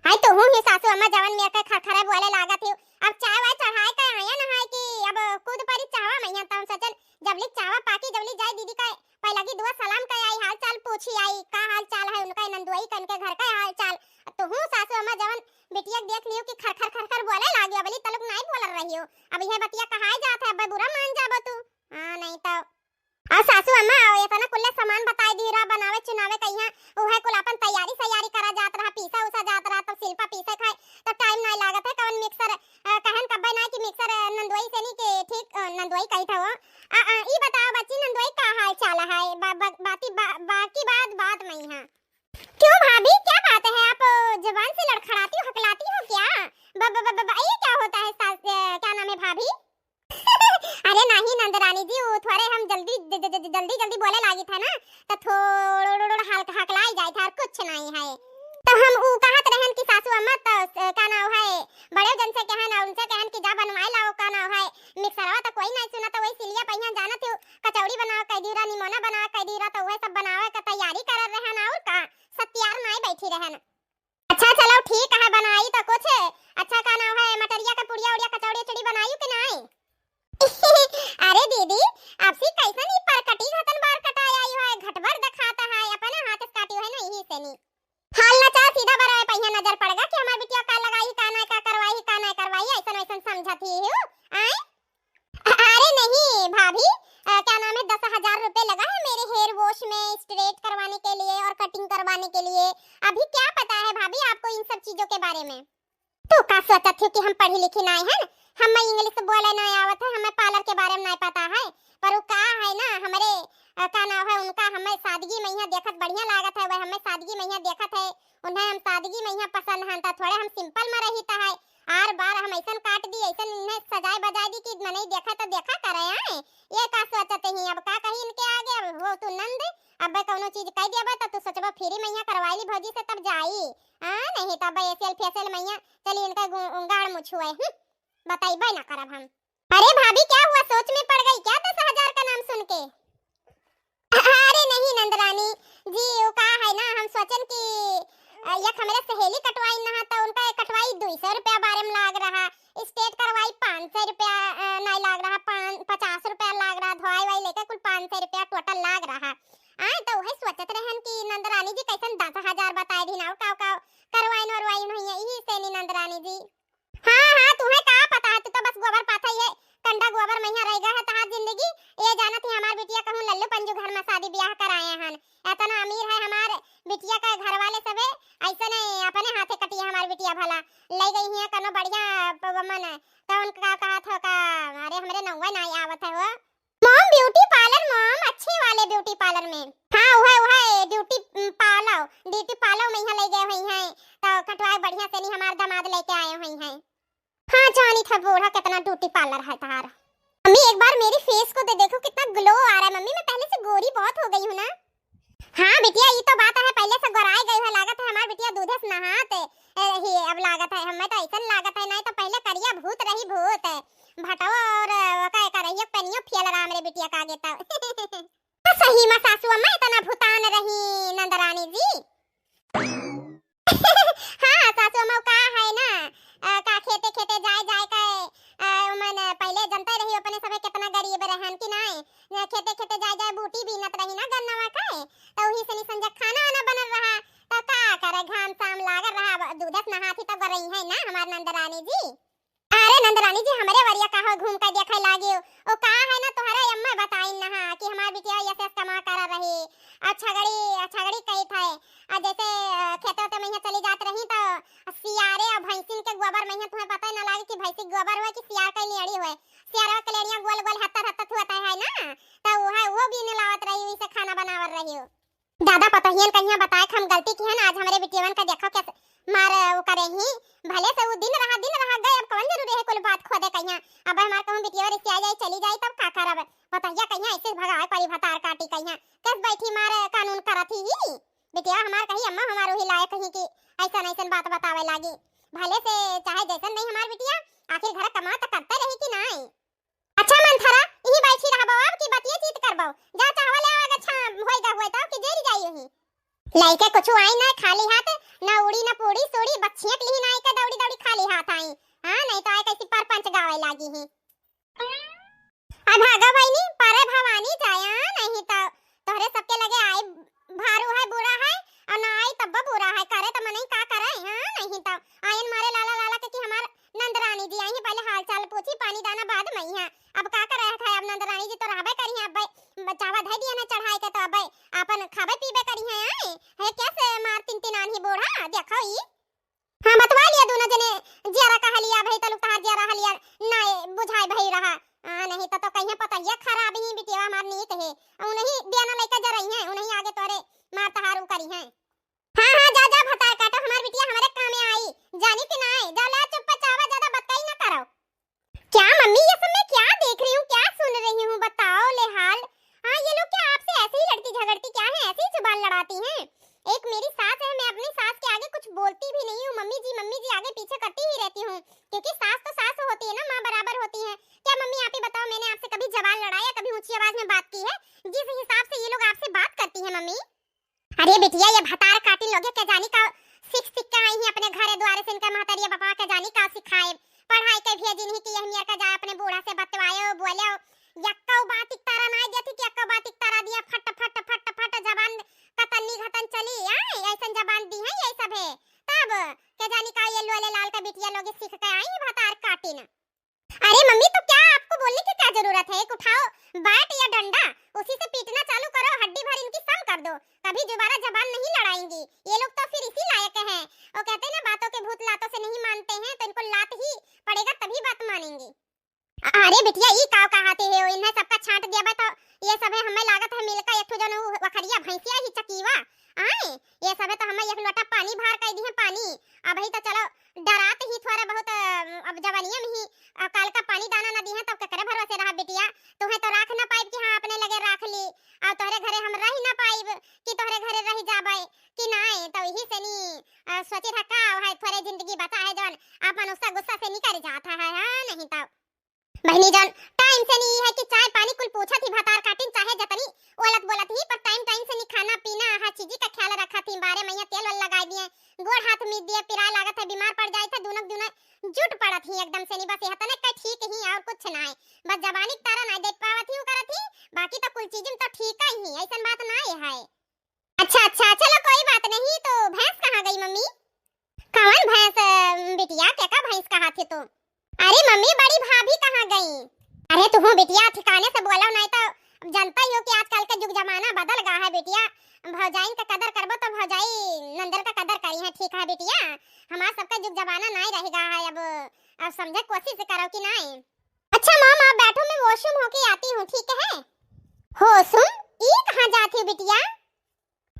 हाय तो हूं ही सासू अम्मा जवन में के खरखरे बोले लागा थी, अब चाय वाय चढ़ाए का आया ना है कि अब खुद परी चावा मैया तो सचन जबली चावा पाकी जबली जाए दीदी का पहला की दुआ सलाम का आई, हाल चाल पूछी आई, का हाल चाल है उनका, नंदुई कन के घर का हाल चाल, तो हूं सासू अम्मा जवन बेटिया देख लियो कि खरखर बोले लागे, अबली तलक नहीं बोल रही हो, अब यह बतिया कहां जात है, अब बुरा मान जाबो तू। हां नहीं तो आ सासू अम्मा ये तना कुल्ले सामान बताई दी रहा, बनावे चुनावे कहिया ओहे कुल अपन तैयारी करा जात रहा, पीसा उसा जात रहा, तब शिल्पा पीसे खाए तो टाइम नहीं लागत है, कवन मिक्सर कहन कब्बे ना कि मिक्सर नंदुई से नहीं के ठीक नंदुई कही था वो। ई बताओ बच्ची नंदुई का हाल चाल है, बाकी बात में हां। क्यों भाभी क्या बात है, आप जवान से लड़खड़ाती हो, हकलाती हो क्या? ये क्या होता है क्या नाम है भाभी? अरे नहीं नंदरानी जी, वो थोड़े हम जल्दी बोले लागी था ना, तो थोड़ा हल्का हकलाई जाए था और कुछ नहीं है, तो हम ऊ कहत रहन कि सासू अम्मा तो का नाम है बड़े जन से कहन और उनसे कहन कि जा बनवाई लाओ, का नाम है मिक्सरवा तो कोई नहीं सुना, तो वही सिलिया पहिया जाना थी, कचौड़ी बनाओ कह दी रहा, निमोना बनाओ कह दी रहा, तो वह सब बनावे का तैयारी कर रहन और का सत्यार नहीं बैठी रहन। अच्छा चलो ठीक है, बनाई तो कुछ अच्छा, का नाम है मटरिया का पुड़िया उड़िया कचौड़ी चड़ी बनाई कि नहीं? अरे दीदी आपसी कैसा नहीं पर कटी घटन बार कटाई आई है, घटभर दिखाता है, अपने हाथ से काटी है ना, यही से नहीं हाल ना चाह सीधा बराए पहिया नजर पड़ेगा कि हमार बिटिया का लगाई का ना का करवाई ऐसा ऐसा समझती है आए। अरे नहीं भाभी, क्या नाम है, 10,000 रुपए लगा है मेरे हेयर वॉश में स्ट्रेट करवाने के लिए और कटिंग करवाने के लिए। अभी क्या पता है भाभी आपको इन सब चीजों के बारे में? तू का सोचत थी कि हम पढ़ी लिखी नहीं है, हमें इंग्लिश बोले नहीं आवत है, हमें पार्लर के बारे में नहीं पता है। पर वो का है ना हमारे का नाम है उनका, हमें सादगी में यहाँ देखत बढ़िया लागत है, वह हमें सादगी में यहाँ देखत है, उन्हें हम सादगी में यहाँ पसंद हन, थोड़े हम सिंपल में रहीता है। आर बार हम ऐसा काट दी, ऐसा इन्हें सजाए बजाए दी कि नहीं देखा तो देखा करे आए। ये का सोचते ही अब का कहीं इनके आगे वो तू नंद अब कोनो चीज कह देबा तो तू सोचबा फ्री में यहाँ करवाई ली भौजी से तब जाई नहीं तब एसल फेसल में यहाँ चली इनका गाड़ मुछुए बताइबे ना करब हम। अरे भाभी क्या हुआ, सोच में पड़ गई क्या 10,000 का नाम सुन के? अरे नहीं नंदरानी जी, वो का है ना हम सोचन कि एक हमारे सहेली कटवाई ना तो उनका कटवाई 200 रुपया बारे में लाग रहा, स्टेट करवाई 500 रुपया नहीं लाग रहा, 50 रुपया लाग रहा, धोई वाई लेके कुल 500 रुपया टोटल लाग रहा। तो वही सोचत रहन कि नंदरानी जी कैसन 10,000 बताए दी ना का करवाइन और वाइन होई यही से नी नंदरानी जी। हां तुम्हें का पता है, तू तो बस गोबर पाथा ही है, कंडा गोबर में यहाँ रह गया है तहार जिंदगी। ये जाना थी हमार बिटिया कहूं लल्लू पंजू घर में शादी ब्याह कराए हन, इतना अमीर है हमार बिटिया का घर वाले सबे, ऐसा नहीं अपने हाथे कटी है हमार बिटिया भला ले गई है कनो बढ़िया मन तो उनका कहा था का अरे हमरे नौवा नहीं आवत है वो मॉम ब्यूटी पार्लर, मॉम अच्छे वाले ब्यूटी पार्लर में। हां वह ब्यूटी पार्लर में यहाँ ले गए हुई हैं तो कटवाए बढ़िया से नहीं हमार दामाद लेके आए हुई हैं। हाँ जानी था बूढ़ा कितना ब्यूटी पार्लर है तार। मम्मी एक बार मेरी फेस को दे देखो कितना ग्लो आ रहा है मम्मी, मैं पहले से गोरी बहुत हो गई हूँ ना। हाँ बिटिया ये तो बात है, पहले से गोराई गई है, लागत है हमार बिटिया दूधे से नहाते ही अब लागत है, हमें तो ऐसा लागत है नहीं तो पहले करिया भूत रही भूत भटवा और का करैया पनियो फेल रहा मेरे बिटिया का आगे तो सही में सासू अम्मा इतना भूतान रही नंदरानी जी। हाँ सासू अम्मा का है ना का खेते खेते जाए का मन पहले जनता रही अपने समय कितना गरीब रहन कि नहीं, खेते खेते जाए बूटी बीनत रही ना गन्नवा का तो वही से संजय खाना वाना बनल रहा तो का करे घाम शाम लाग रहा दूधस नहाती तो गरई है ना हमार नंदरानी जी। अरे नंदरानी जी हमारे वरिया कहा घूम कर देखे लागे ओ का है ना तोहरा अम्मा बताई ना कि हमार बिटिया ऐसे कमा कर रही छगड़ी कही था जैसे खेतों में यहाँ चली जात रही तो सियारे और भैंसिन के गोबर में यहाँ तुम्हें पता ना लागे कि भैंसी गोबर हुआ कि सियार का लेड़ी हुए, सियारवा के लेड़ियां गोल गोल हत्ता होता है ना तो वो भी लावत रही इसे खाना बनावर रही हो। दादा पता ही कहीं बताए हम गलती की है ना, आज हमारे बिटियावन का देखो कैसे मार वो करे ही भले से वो दिन रहा गए, अब कौन जरूरी है कोई बात खोदे कहीं, अब हमार कहूं बिटिया रिश्ते आ जाए चली जाए तब का करब बताइए कहीं ऐसे भगाए परी भतार काटी कहीं कस बैठी मार कानून करत ही बिटिया हमार कहीं अम्मा हमार वही लायक कहीं कि ऐसा बात बतावे लागी, भले से चाहे जैसन नहीं हमार बिटिया आखिर घर कमा तो करते रही कि नहीं। अच्छा मंथरा यही बैठी रहा बाबा की बतिया चीत करबो जा चावल आगे अच्छा होएगा तो कि जेरी जाई यही लाइके कुछ आई ना खाली हाथ ना उड़ी ना पूड़ी सोड़ी बच्चियां कहीं ना आई का दौड़ी खाली हाथ आई। हां नहीं तो आए कैसी परपंच गावे लागी ही अब भागा भाई नी पारे भवानी जाया नहीं तो तोहरे सबके लगे आए भारू है बुरा है और ना आई तब बुरा है करे तो मने का करे। हां नहीं तो आयन मारे लाला के कि हमार नंदरानी जी आई पहले हाल चाल पूछी पानी दाना बाद में ही अब का कर रहा था अब नंदरानी जी तो रहबे करी अब बचावा धई दिया ना चढ़ाई के तो अब अपन खाबे पीबे करी है कैसे मार तीन आन ही बूढ़ा देखो ई। हां बतवा लिया दोनों जने जरा कह लिया भाई तलु कहा जरा लिया ना बुझाई भई रहा नहीं तो कहीं पता ये खराब ही बिटिया हमार नीत है उन्हीं देना लेके जा रही है उन्हीं आगे तोरे मार तहारू करी है। हां जा भता काटो हमार बिटिया हमारे काम में आई जानी कि ना आई जा ले चुप चावा ज्यादा बताई ना करो। क्या मम्मी ये सब मैं क्या देख रही हूं क्या सुन रही हूं बताओ ले हाल। हां ये लोग क्या आपसे ऐसे ही लड़ती झगड़ती क्या है ऐसे ही जुबान लड़ाती हैं। एक मेरी सास है मैं अपनी सास के आगे कुछ बोलती भी नहीं हूं, मम्मी जी आगे पीछे करती ही रहती हूं क्योंकि सास तो सास होती है ना मां बराबर होती है। क्या मम्मी आप ही बताओ मैंने आपसे कभी जबान लड़ाया कभी ऊंची आवाज में बात की है जिस हिसाब से ये लोग आपसे बात करती हैं मम्मी। अरे बिटिया ये भतार काटिल लोगे के जानी का सीख के आई है अपने घरे द्वारे से इनका महतरिया बाबा के जानी का सिखाए पढ़ाई के भेजी नहीं कि यह का जा अपने बूढ़ा से बतवायो बोले यक्का बात इकतारा ना देती कि यक्का बात इकतारा दिया फट जबान कतनी घतन चली आए ऐसन जबान दी है ये सब है तब के जानी का ये लोले लाल का बिटिया लोग सीख के आई भातार काटिन। अरे मम्मी तो क्या आपको बोलने की क्या जरूरत है, एक उठाओ बैट या डंडा उसी से पीटना चालू करो, हड्डी भर इनकी सम कर दो, कभी दोबारा जबान नहीं लड़ाएंगी ये लोग तो फिर इसी लायक हैं। वो कहते हैं ना बातों के भूत लातों से नहीं मानते हैं, तो इनको लात ही पड़ेगा तभी बात मानेंगी। अरे बिटिया ई काव कहाते है इन्हें सबका छांट दिया तो ये सब है हमें लागत है मिलकर एक जन वखरिया भैंसिया ही चकीवा आए ये सब है तो हमें एक लोटा पानी भार कर दी है पानी। अब ही तो चलो डरात ही थोड़ा बहुत अब जवानिया में ही काल का पानी दाना न दी है तब ककरे भरोसे रहा बिटिया, तुम्हें तो राख ना पाइब कि हां अपने लगे राख ली और तोहरे घरे हम रह ना पाइब कि तोहरे घरे रह जाबे कि नाए, तो यही से नी सोचे था का है थोड़े जिंदगी बता है जन अपन उसका गुस्सा से निकल जाता है। हां नहीं तो बहनी जान टाइम से नहीं है कि चाय पानी कुल पूछा थी भातार काटिन चाहे जतनी ओलत बोलत ही पर टाइम टाइम से नहीं खाना पीना हर चीज का ख्याल रखा थी, बारे मैया तेल वल लगा दिए गोड़ हाथ मीत दिए पिराय लागत है बीमार पड़ जाए था दुनक दुनक जुट पड़त ही एकदम से नहीं बस यह तने का ठीक ही और कुछ ना है बस जवानी तारा ना देख पावत ही करत ही बाकी तो कुल चीज तो ठीक ही ऐसन बात ना है। अच्छा अच्छा चलो कोई बात नहीं, तो भैंस कहां गई मम्मी? कौन भैंस बिटिया क्या का भैंस कहां थी तू? अरे मम्मी बड़ी भाभी कहां गई? अरे तू बिटिया ठिकाने से बोलो नहीं तो जानता ही हो कि आजकल का युग जमाना बदल गया है बिटिया, भौजाइन का कदर करबो तो भौजाई नंदर का कदर करी है, ठीक है बिटिया हमारा सबका युग जमाना नहीं रहेगा है अब समझे कोशिश करो कि नहीं। अच्छा माम आप बैठो मैं वॉशरूम होके आती हूँ ठीक है। होशुम ई कहां जाती हो बिटिया?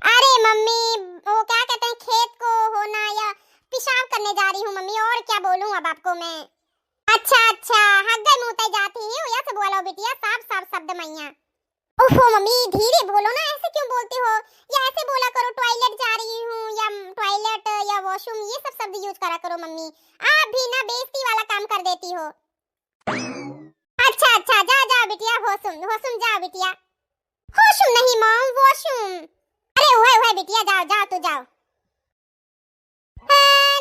अरे मम्मी वो क्या कहते हैं खेत को होना या पेशाब करने जा रही हूँ मम्मी, और क्या बोलूं अब आपको मैं। अच्छा अच्छा हग्गे मुंहते जाती हूँ या से बोलो बिटिया साफ साफ शब्द मैया। ओहो मम्मी धीरे बोलो ना, ऐसे क्यों बोलती हो, या ऐसे बोला करो टॉयलेट जा रही हूँ या टॉयलेट या वॉशरूम ये सब शब्द यूज करा करो मम्मी, आप भी ना बेइज्जती वाला काम कर देती हो। अच्छा अच्छा जा जा बिटिया होशुम होशुम जा बिटिया। होशुम नहीं मॉम वॉशरूम। अरे ओए बिटिया जाओ जाओ तू जाओ।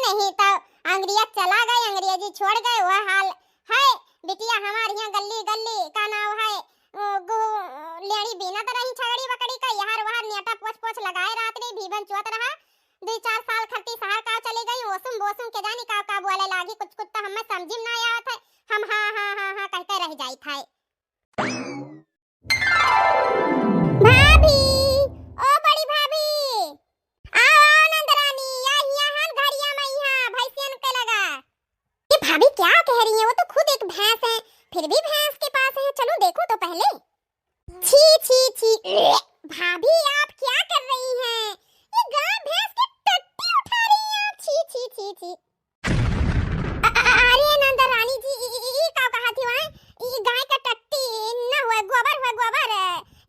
नहीं तो अंग्रेजी चला गए अंग्रेजी छोड़ गए वह हाल है बिटिया हमारे यहाँ गली गली का नाम है लेनी बिना तरह ही छगड़ी बकड़ी का यार वहां नेटा पोछ पोछ लगाए रात ने भीबन चुत रहा 2-4 साल खट्टी शहर का चली गई ओसुम बोसुम के जानी का बोले लागी कुछ कुछ तो हमें समझ में ना आवत है, हम हां कहते रह जाई था। भाभी ओ बड़ी भाभी आओ नंदरानी यहाँ घड़िया में यहाँ भैंसियन के लगा। ये भाभी क्या कह रही है, वो तो खुद एक भैंस है फिर भी भैंस के पास है, चलो देखो तो पहले। छी छी छी भाभी आप क्या कर रही हैं, ये गाय भैंस की टट्टी उठा रही हैं आप, छी छी छी छी। अरे नंदरानी जी ये क्या कहा थी वहां, ये गाय का टट्टी न हुआ गोबर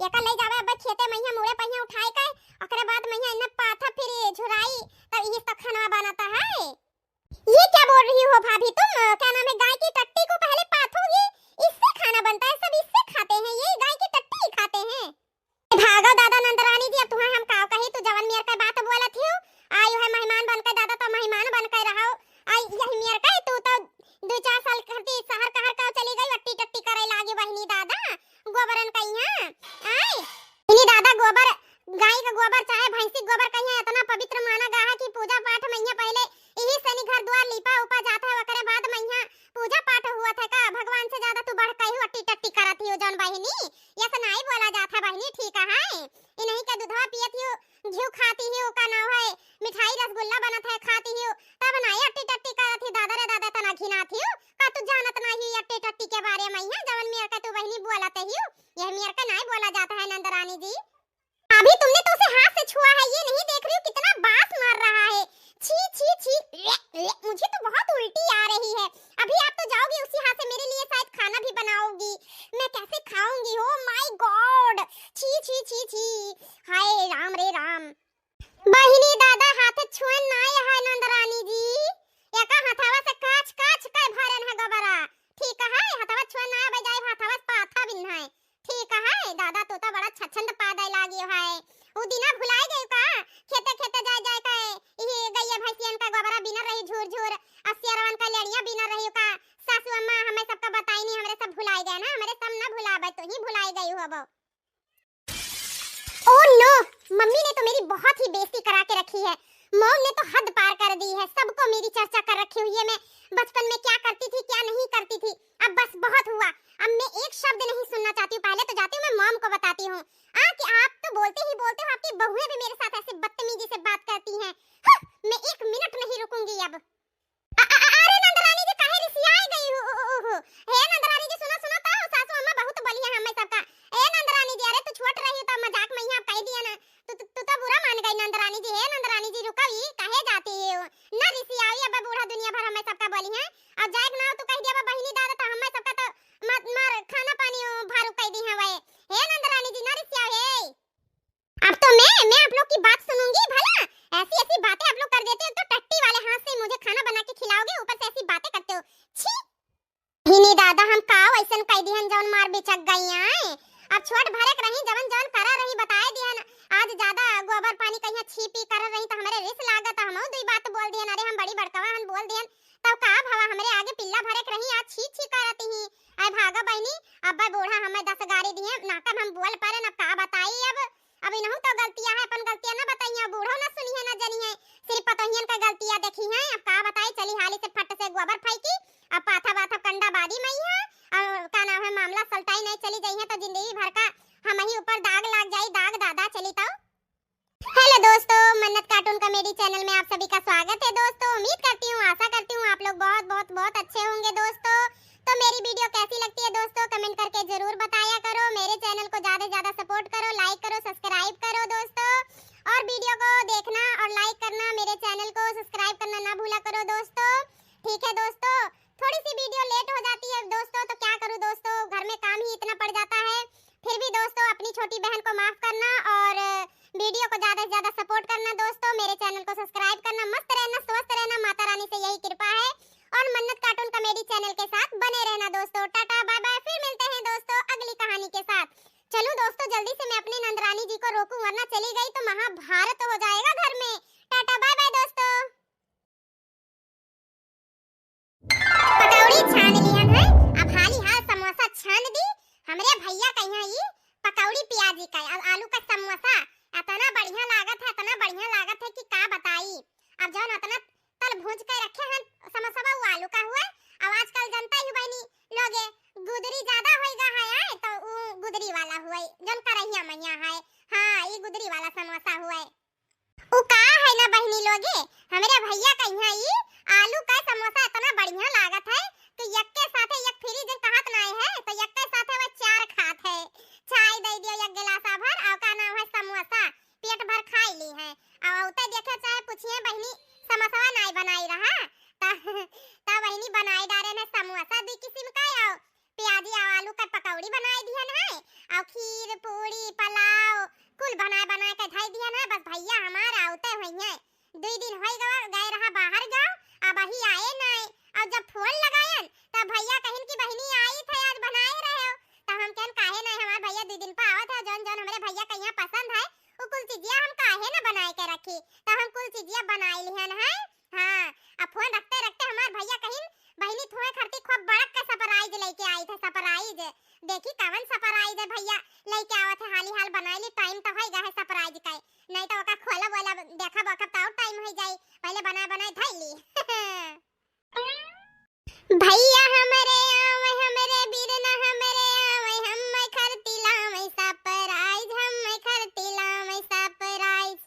ये का ले जावे अब खेते मैया मुड़े पहिया उठाए के ओकरे बाद मैया इने पाथा फिर झुराई तब ये तो खाना बनाता है। ये क्या बोल रही हो भाभी तुम, क्या नाम है गाय की टट्टी को पहले पाथोगी इससे खाना बनता है, सब इससे खाते हैं, ये गाय की टट्टी ही खाते हैं। भागो दादा नंदरानी जी अब तुम्हें हम काव कही तू जवन मेर का बात बोलत हो आयो है मेहमान बनकर दादा तो मेहमान बनकर रहो आई यही मेर का तू तो 2-4 साल खती शहर कहर का चली गई वट्टी टट्टी करे लागे बहनी दादा गोबरन कहिया आई इनी दादा गोबर गाय का गोबर चाहे भैंसी गोबर कहिया इतना पवित्र माना गया है कि पूजा पाठ मैया पहले यही सनी घर द्वार लीपा उपा जाता है ओकरे बाद मैया पूजा बहुत ही बेइज्जती करा के रखी है। मॉम ने तो हद पार कर दी है, सबको मेरी चर्चा कर रखी हुई है। मैं बचपन में क्या करती थी क्या नहीं करती थी, अब बस बहुत हुआ। अब मैं एक शब्द नहीं सुनना चाहती हूँ। पहले तो जाती हूँ मैं मॉम को बताती हूँ कि आप तो बोलते ही बोलते हो, आपकी बहुएं भी मेरे साथ ऐसे बदतमीजी से बात करती हैं। मैं एक मिनट नहीं रुकूंगी अब। अरे नंदरानी जी काहे रिसियाई गई हो? हे नंदरानी जी सुनो सुनो, तो सासू अम्मा बहुत बलिया है हमें सबका। ए नंदरानी जी, अरे तू छोट रही हो तो मजाक में यहाँ कह दिया ना, तू तो बुरा मान गई नंदरानी जी। हे नंदरानी जी रुकाई, काहे जाती हो? ना रिसियाई, अब बूढ़ा दुनिया भर हमें सबका बली है। अब जाए ना तू कह दिया बहिनी दादा तो हमें सबका तो मत मार खाना पानी भारू कह दी है वे। हे नंदरानी जी ना रिसियाई। अब तो मैं आप लोग की बात सुनूंगी भला। ऐसी ऐसी बातें आप लोग कर देते हो, तो टट्टी वाले हाथ से मुझे खाना बना के खिलाओगे, ऊपर से ऐसी बातें करते हो। छी हिनी दादा, हम काव ऐसन कह दिहन जौन मार बेचक गई आए। अब छोट भरक रही, जवन जवन करा रही बताए दिहन। आज ज्यादा गोबर पानी कहिया छीपी कर रही तो हमरे रिस लागत, हमहु दुई बात बोल दिहन। अरे हम बड़ी बड़कवा हन बोल दिहन तब का भवा हमरे आगे पिल्ला भरक रही, आज छी छी करती ही। आई भागा बहनी, अब्बा बूढ़ा हमें 10 गाड़ी दिए नाकम हम बोल पारे न का बताई। अब इनहु तो गलतियां है, अपन गलतियां ना बताइए, बूढ़ो ना सुनिए ना जनिए, सिर्फ पतोहियन का गलतियां देखी है। अब का बताई, चली हाली से फट से गोबर फेंकी, अब पाथा बाथा कंडा बादी मई है, और का नाम है मामला सलटाई नहीं चली गई है तो जिंदगी भर का हम ही ऊपर दाग लग जाई, दाग दादा चली तो। हेलो दोस्तों, मन्नत कार्टून कॉमेडी चैनल में आप सभी का स्वागत है दोस्तों। उम्मीद करती हूँ, आशा करती हूँ आप लोग बहुत बहुत बहुत अच्छे होंगे दोस्तों। तो मेरी वीडियो कैसी लगती है दोस्तों, कमेंट करके जरूर बताया करो। मेरे चैनल को ज्यादा से ज्यादा सपोर्ट करो, लाइक करो, सब्सक्राइब करो दोस्तों। और वीडियो को देखना और लाइक करना, मेरे चैनल को सब्सक्राइब करना ना भूला करो दोस्तों। ठीक है दोस्तों, थोड़ी सी वीडियो लेट हो जाती है दोस्तों, तो क्या करूँ दोस्तों, घर में काम ही इतना पड़ जाता है। फिर भी दोस्तों अपनी छोटी बहन को माफ करना और वीडियो को ज्यादा से ज्यादा सपोर्ट करना दोस्तों। मेरे चैनल को सब्सक्राइब करना, मस्त रहना, स्वस्थ रहना, माता रानी से यही कृपा है। और मन्नत कार्टून कॉमेडी चैनल के साथ बने रहना दोस्तों। टाटा बाय बाय, फिर मिलते हैं दोस्तों अगली कहानी के साथ। चलूं दोस्तों जल्दी से मैं अपनी नंदरानी जी को रोकूं, वरना चली गई तो महाभारत हो जाएगा घर में। टाटा बाय बाय दोस्तों। पकौड़ी छान लियन है, अब हाली हाल समोसा छान दी। हमरे भैया कहिया ई पकौड़ी प्याजी का और आलू का समोसा इतना बढ़िया लागत है, इतना बढ़िया लागत है कि का बताई। अब जौन इतना तल भूंज के रखे हैं समोसा वो आलू का हुआ। अब आजकल जनता ही बहनी लोगे गुदरी ज्यादा होइगा है तो वो गुदरी वाला हुआ जौन करहिया मैया है। हां ये गुदरी वाला समोसा हुआ उ का है ना बहनी लोगे। हमरे भैया कहिया ई आलू का समोसा इतना बढ़िया लागत है कि एक के साथे एक फ्री जन कहत नहीं है तो एक के साथे वो 4 खात है। चाय दे दियो एक गिलास भर और का नाम है समोसा, पेट भर खाई ली है। और उते देखे चाहे पूछिए बहनी समोसा नहीं बनाई रहा ता बहनी बनाई डारे ने समोसा दी किस्म का और प्याजी और आलू का पकौड़ी बनाई दिहन है और खीर पूरी पुलाव कुल बनाए के धई दिहन है। बस भैया हमार आउते होइए 2 दिन होई गए रहा बाहर जाओ, अब ही आए नहीं। और जब फोन लगायन तब भैया कहिन की बहनी आई थे आज बनाए रहे हो, तब हम कहन काहे नहीं, हमार भैया 2 दिन पर आवत है, जौन जौन हमरे भैया कहिया पसंद है वो कुल चीजिया हम काहे ना बनाए के रखी, तब हम कुल चीजिया बनाई लिहन है। हां अब फोन रखते रखते हमार भैया कहिन बहनी थोड़े खरती खूब बड़ा का सरप्राइज लेके आई थे। सरप्राइज देखी कवन सरप्राइज है भैया लेके आवत है, हाली हाल बनाई ली, टाइम तो होई गए सरप्राइज का, नहीं तो ओका खोला बोला देखा बखत तो टाइम हो जाई, पहले बनाए धई ली भैया हमरे आवे हमरे बीरना हमरे आवे हम खरती लावे सरप्राइज, हम खरती लावे सरप्राइज।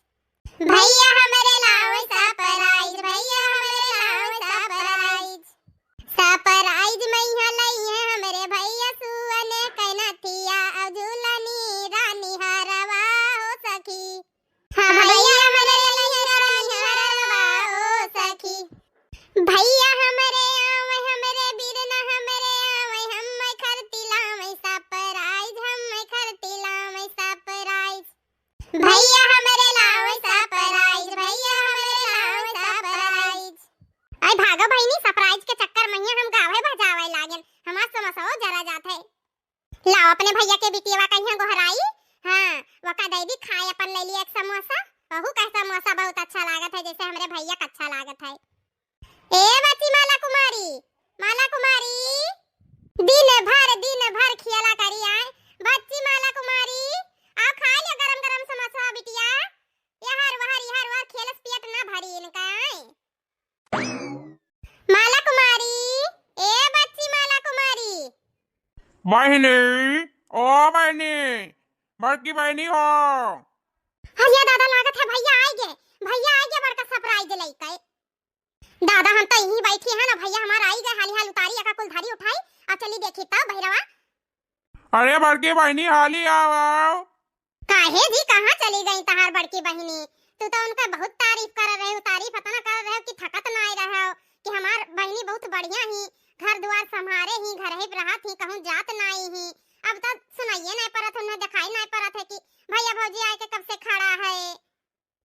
भैया हमरे लावे सरप्राइज, भैया हमरे लावे सरप्राइज। सरप्राइज मैया लइया हमरे भैया सुअने कनथिया और झूलनी रानी हरवा हो सखी। हां भैया हमरे लइया रानी हरवा हो सखी। भैया हमरे आवे हमरे बीरना हमरे आवे हम खरती लावे सरप्राइज, हम खरती लावे सरप्राइज। भैया हमरे लावे सरप्राइज, भैया हमरे लावे सरप्राइज। आई भागो बहनी, सरप्राइज के चक्कर में हम गावे बजावे लागन, हमार समोसा जरा जात है। लाओ अपने भैया के बिटिया कहिया गोहराई। हां वका दे दी खाए अपन ले लिए एक समोसा, ओहू का समोसा बहुत अच्छा लागत है जैसे हमरे भैया का अच्छा लागत है। ए बच्ची माला कुमारी दिन भर खियाला करी आए। बच्ची माला कुमारी आओ खा लियो गरम गरम समोसा बिटिया, यहाँ खेलस पियत ना भरी इनका आए। माला कुमारी, ए बच्ची माला कुमारी। बहनी, ओ बहनी, बड़की बहनी हो। हरिया दादा लागत है भैया आए गए बड़का सरप्राइज लइका। दादा हम तो यहीं बैठी है ना भैया हमार आई गए हाली हाल उतारी का कुल धारी उठाई अब चली देखी तब भैरवा। अरे बड़की बहनी हाली आओ। काहे जी कहाँ चली गई तहार बड़की बहनी? तू तो उनका बहुत तारीफ कर रहे हो, तारीफ इतना कर रहे हो कि थकत ना आई रहे हो कि हमार बहनी बहुत बढ़िया ही घर द्वार संभारे ही घर ही रहत ही कहूं जात ना आई ही। अब तक सुनाइए नहीं परत उन्हें दिखाई नहीं परत है कि भैया भौजी आए के कब से खड़ा है।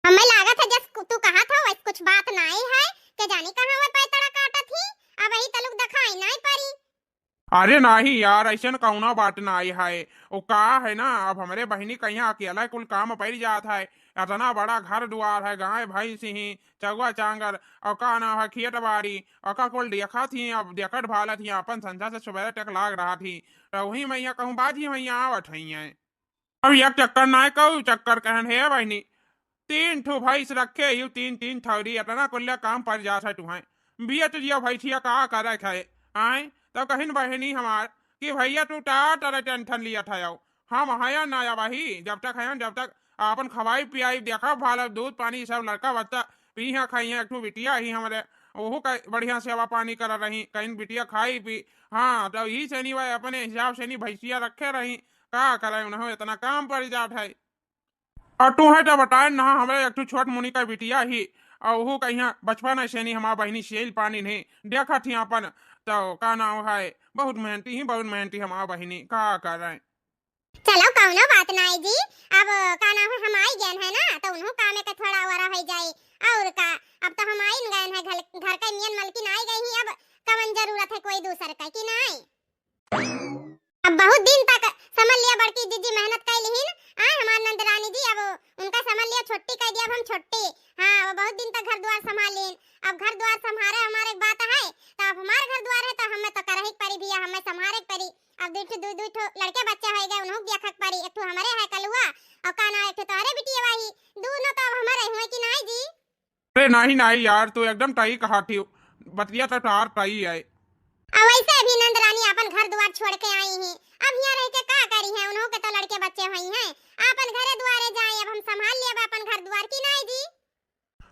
हमें लागत है जस तू कहा था वैसे कुछ बात ना आई है के जानी कहां वो पैतड़ा काटा थी अब वही तलुक दिखाई नहीं परी। अरे नहीं यार ऐसा कौना बात ना आई है। वो का है ना अब हमारे बहनी कहीं अकेला कुल काम पड़ जाता है। इतना बड़ा घर द्वार है गाय भैंस ही चौवा चांगर और का ना है खेत बाड़ी और का कुल देखा थी अब देखट भाला थी अपन संझा से सुबह तक लाग रहा थी तो वही मैया कहूँ बाजी मैया आवत है। अब एक चक्कर ना कहूँ चक्कर कहन है बहनी 3 ठो भैंस रखे यू 3 थौरी इतना कुल्ला काम पड़ जाता है तुम्हें बियत जिया भैंसिया का करे खाए आए तो कहिन बहनी हमार कि भैया तू टाटा टेंशन लिया था हम हया ना वही जब तक है जब तक अपन खवाई पियाई देखा भाला दूध पानी सब लड़का बच्चा पीहा खाई है एक बिटिया ही हमारे वो बढ़िया सेवा पानी कर रही कहीं बिटिया खाई पी। हाँ तो यही से नहीं भाई अपने हिसाब से नहीं भैंसिया रखे रही का करे उन्हें इतना काम पड़ जाता है। और तू है तो बताए ना हमारे एक छोट मुनि का बिटिया ही और वो कहीं बचपन से नहीं हमारा बहनी सेल पानी नहीं देखा थी अपन तो का नाम है बहुत मेहनती हमारा बहनी का कर रहे। चलो कौनो बात नहीं जी अब का नाम है हम आई गए है ना तो उन्हों काम का थोड़ा वरा हो जाए और का अब तो हम आई गए हैं घर का मियन मलकिन आई गई ही अब कवन जरूरत है कोई दूसर का कि नहीं। अब बहुत दिन तक समझ लिया बड़की दीदी मेहनत कर लीन आ हमार नंदरानी जी अब उनका समझ लिया छुट्टी कर दिया अब हम छुट्टी। हाँ वो बहुत दिन तक घर द्वार संभाल लीन अब घर द्वार संभाले हमारे एक बात है तो अब हमारे घर द्वार है तो हमें तो करही पड़ी भी हमें संभाले पड़ी। अब दू लड़के बच्चे हो गए उन्हों देखक पड़ी एक हमारे है कलुआ और काना एक तोहरे बिटिया वाही दोनों तो अब हमारे हुए कि नहीं जी। अरे नहीं यार तू एकदम टाई कहा थी बतिया तो तार टाई है। अब वैसे भी नंदरानी अपन घर द्वार छोड़ के आई हैं अब यहाँ रह के का करी है उन्हों के तो लड़के बच्चे हुई हैं अपन घरे द्वारे जाए अब हम संभाल लिया अपन घर द्वार की नहीं जी।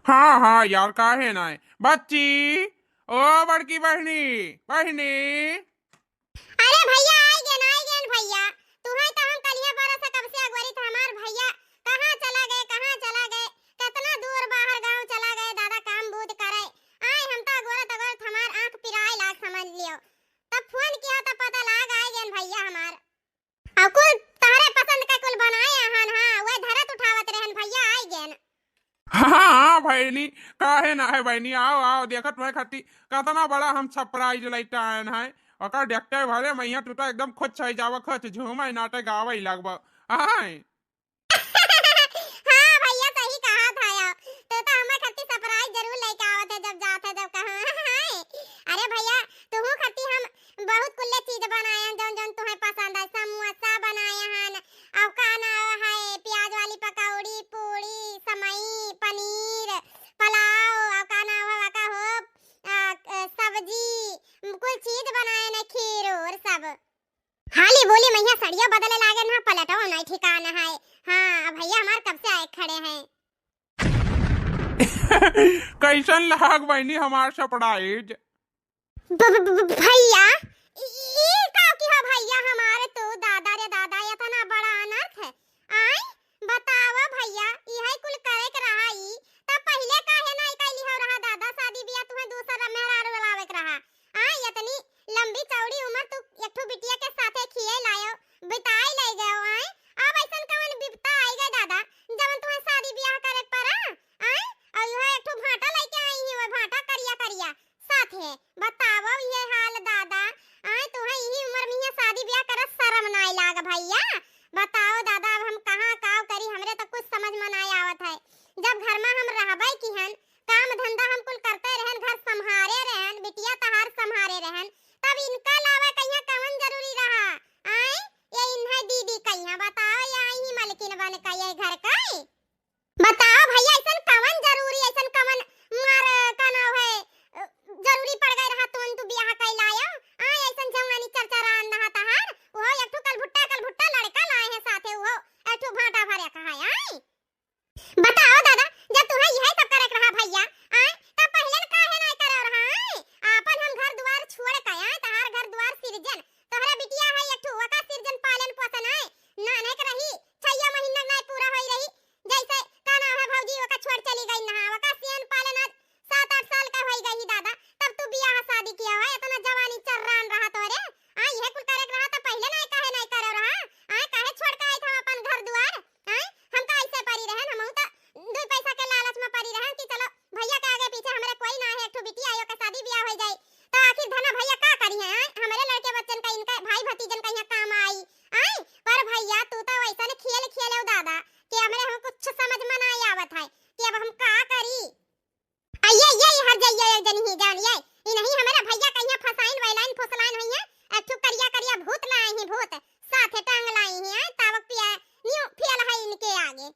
हाँ यार काहे ना बच्ची ओ बड़की बहनी बहनी। अरे भैया आई गए भैया तुम्हें तो हम कल ही बरस कब से अगवरी था हमार भैया कहाँ चला गए कितना दूर बाहर गांव चला गए दादा काम बूद करे आए हम तो अगवरत हमार आंख पिराए लाग समझ लियो तब फोन किया तो पता लाग आई गए भैया हमार और कुल तारे पसंद का कुल बनाए हन। हाँ वह धरत उठावत रहन भैया आई गए। हाँ बहनी काहे ना है बहनी आओ देखत मैं खती कितना बड़ा हम सरप्राइज लाइट आयन है और देखते भले मैया तू तो एकदम खुद छई जावा खुद झूमे नाटे गावे लगभग आए। हाँ भैया सही कहा था यार तो हमें खत्ती सरप्राइज जरूर लेके आवत है जब जाते जब कहां। अरे भैया तू खत्ती हम बहुत कुल्ले चीज बनाए हैं जौन तुम्हें पसंद है समोसा बनाए हैं और खाना है प्याज वाली पकौड़ी पूड़ी समई पनीर पुलाव और खाना का हो सब्जी कुल चीज बनाए ने खीर और सब हाली बोली मैया सड़िया बदले लागे ना पलटो नहीं ठिकाना है। हाँ भैया हमार कब से आए खड़े हैं। कैसन लाग बहनी हमार सरप्राइज भैया ये का की है भैया हमारे तो दादा रे दादा ये तो ना बड़ा अनर्थ है। आई बतावा भैया यही कुल करे के रहा ई तब पहले काहे नहीं कैली हो रहा दादा शादी बियाह तुम्हें दूसरा मेहरारू लावे के रहा। आई इतनी लंबी चौड़ी उम्र तू एकठो बिटिया के साथे खिए लायो बिताई ले गयो। आई अब ऐसन कवन बिपता आई गए दादा जवन तुम्हें शादी बियाह करे पड़ा। आई और यह एकठो भाटा लेके आई ही वो भाटा करिया साथे बतावो ये हाल दादा। आई तुम्हें यही उम्र में शादी ब्याह करत शर्म नहीं लाग भैया बताओ दादा अब हम कहां काव करी हमरे तो कुछ समझ में नहीं आवत है। जब घर में हम रहबै की हन काम धंधा हम कुल करते रहन घर संभारे रहन बिटिया तहार संभारे रहन तब इनका लावे कहिया कवन जरूरी रहा। आई ये इन्हें दीदी कहिया बताओ या ही मलकिन बन का ये घर का बताओ भैया ऐसन कवन जरूरी जाए ओके शादी ब्याह हो जाए तो आखिर धना भैया का करी है हमारे लड़के बच्चन का इनका भाई भतीजन का यहाँ काम आई आई पर भैया तू तो वैसा ने खेल खेले दादा कि हमरे हम कुछ समझ में ना आवत है कि अब हम का करी आइए ये हर जाइए एक जन ही जानिए ई नहीं हमारा भैया कहिया फसाइन वैलाइन फसलाइन है अठू करिया करिया भूत लाए हैं भूत साथे टांग लाई हैं तावक पिया न्यू फियल है इनके आगे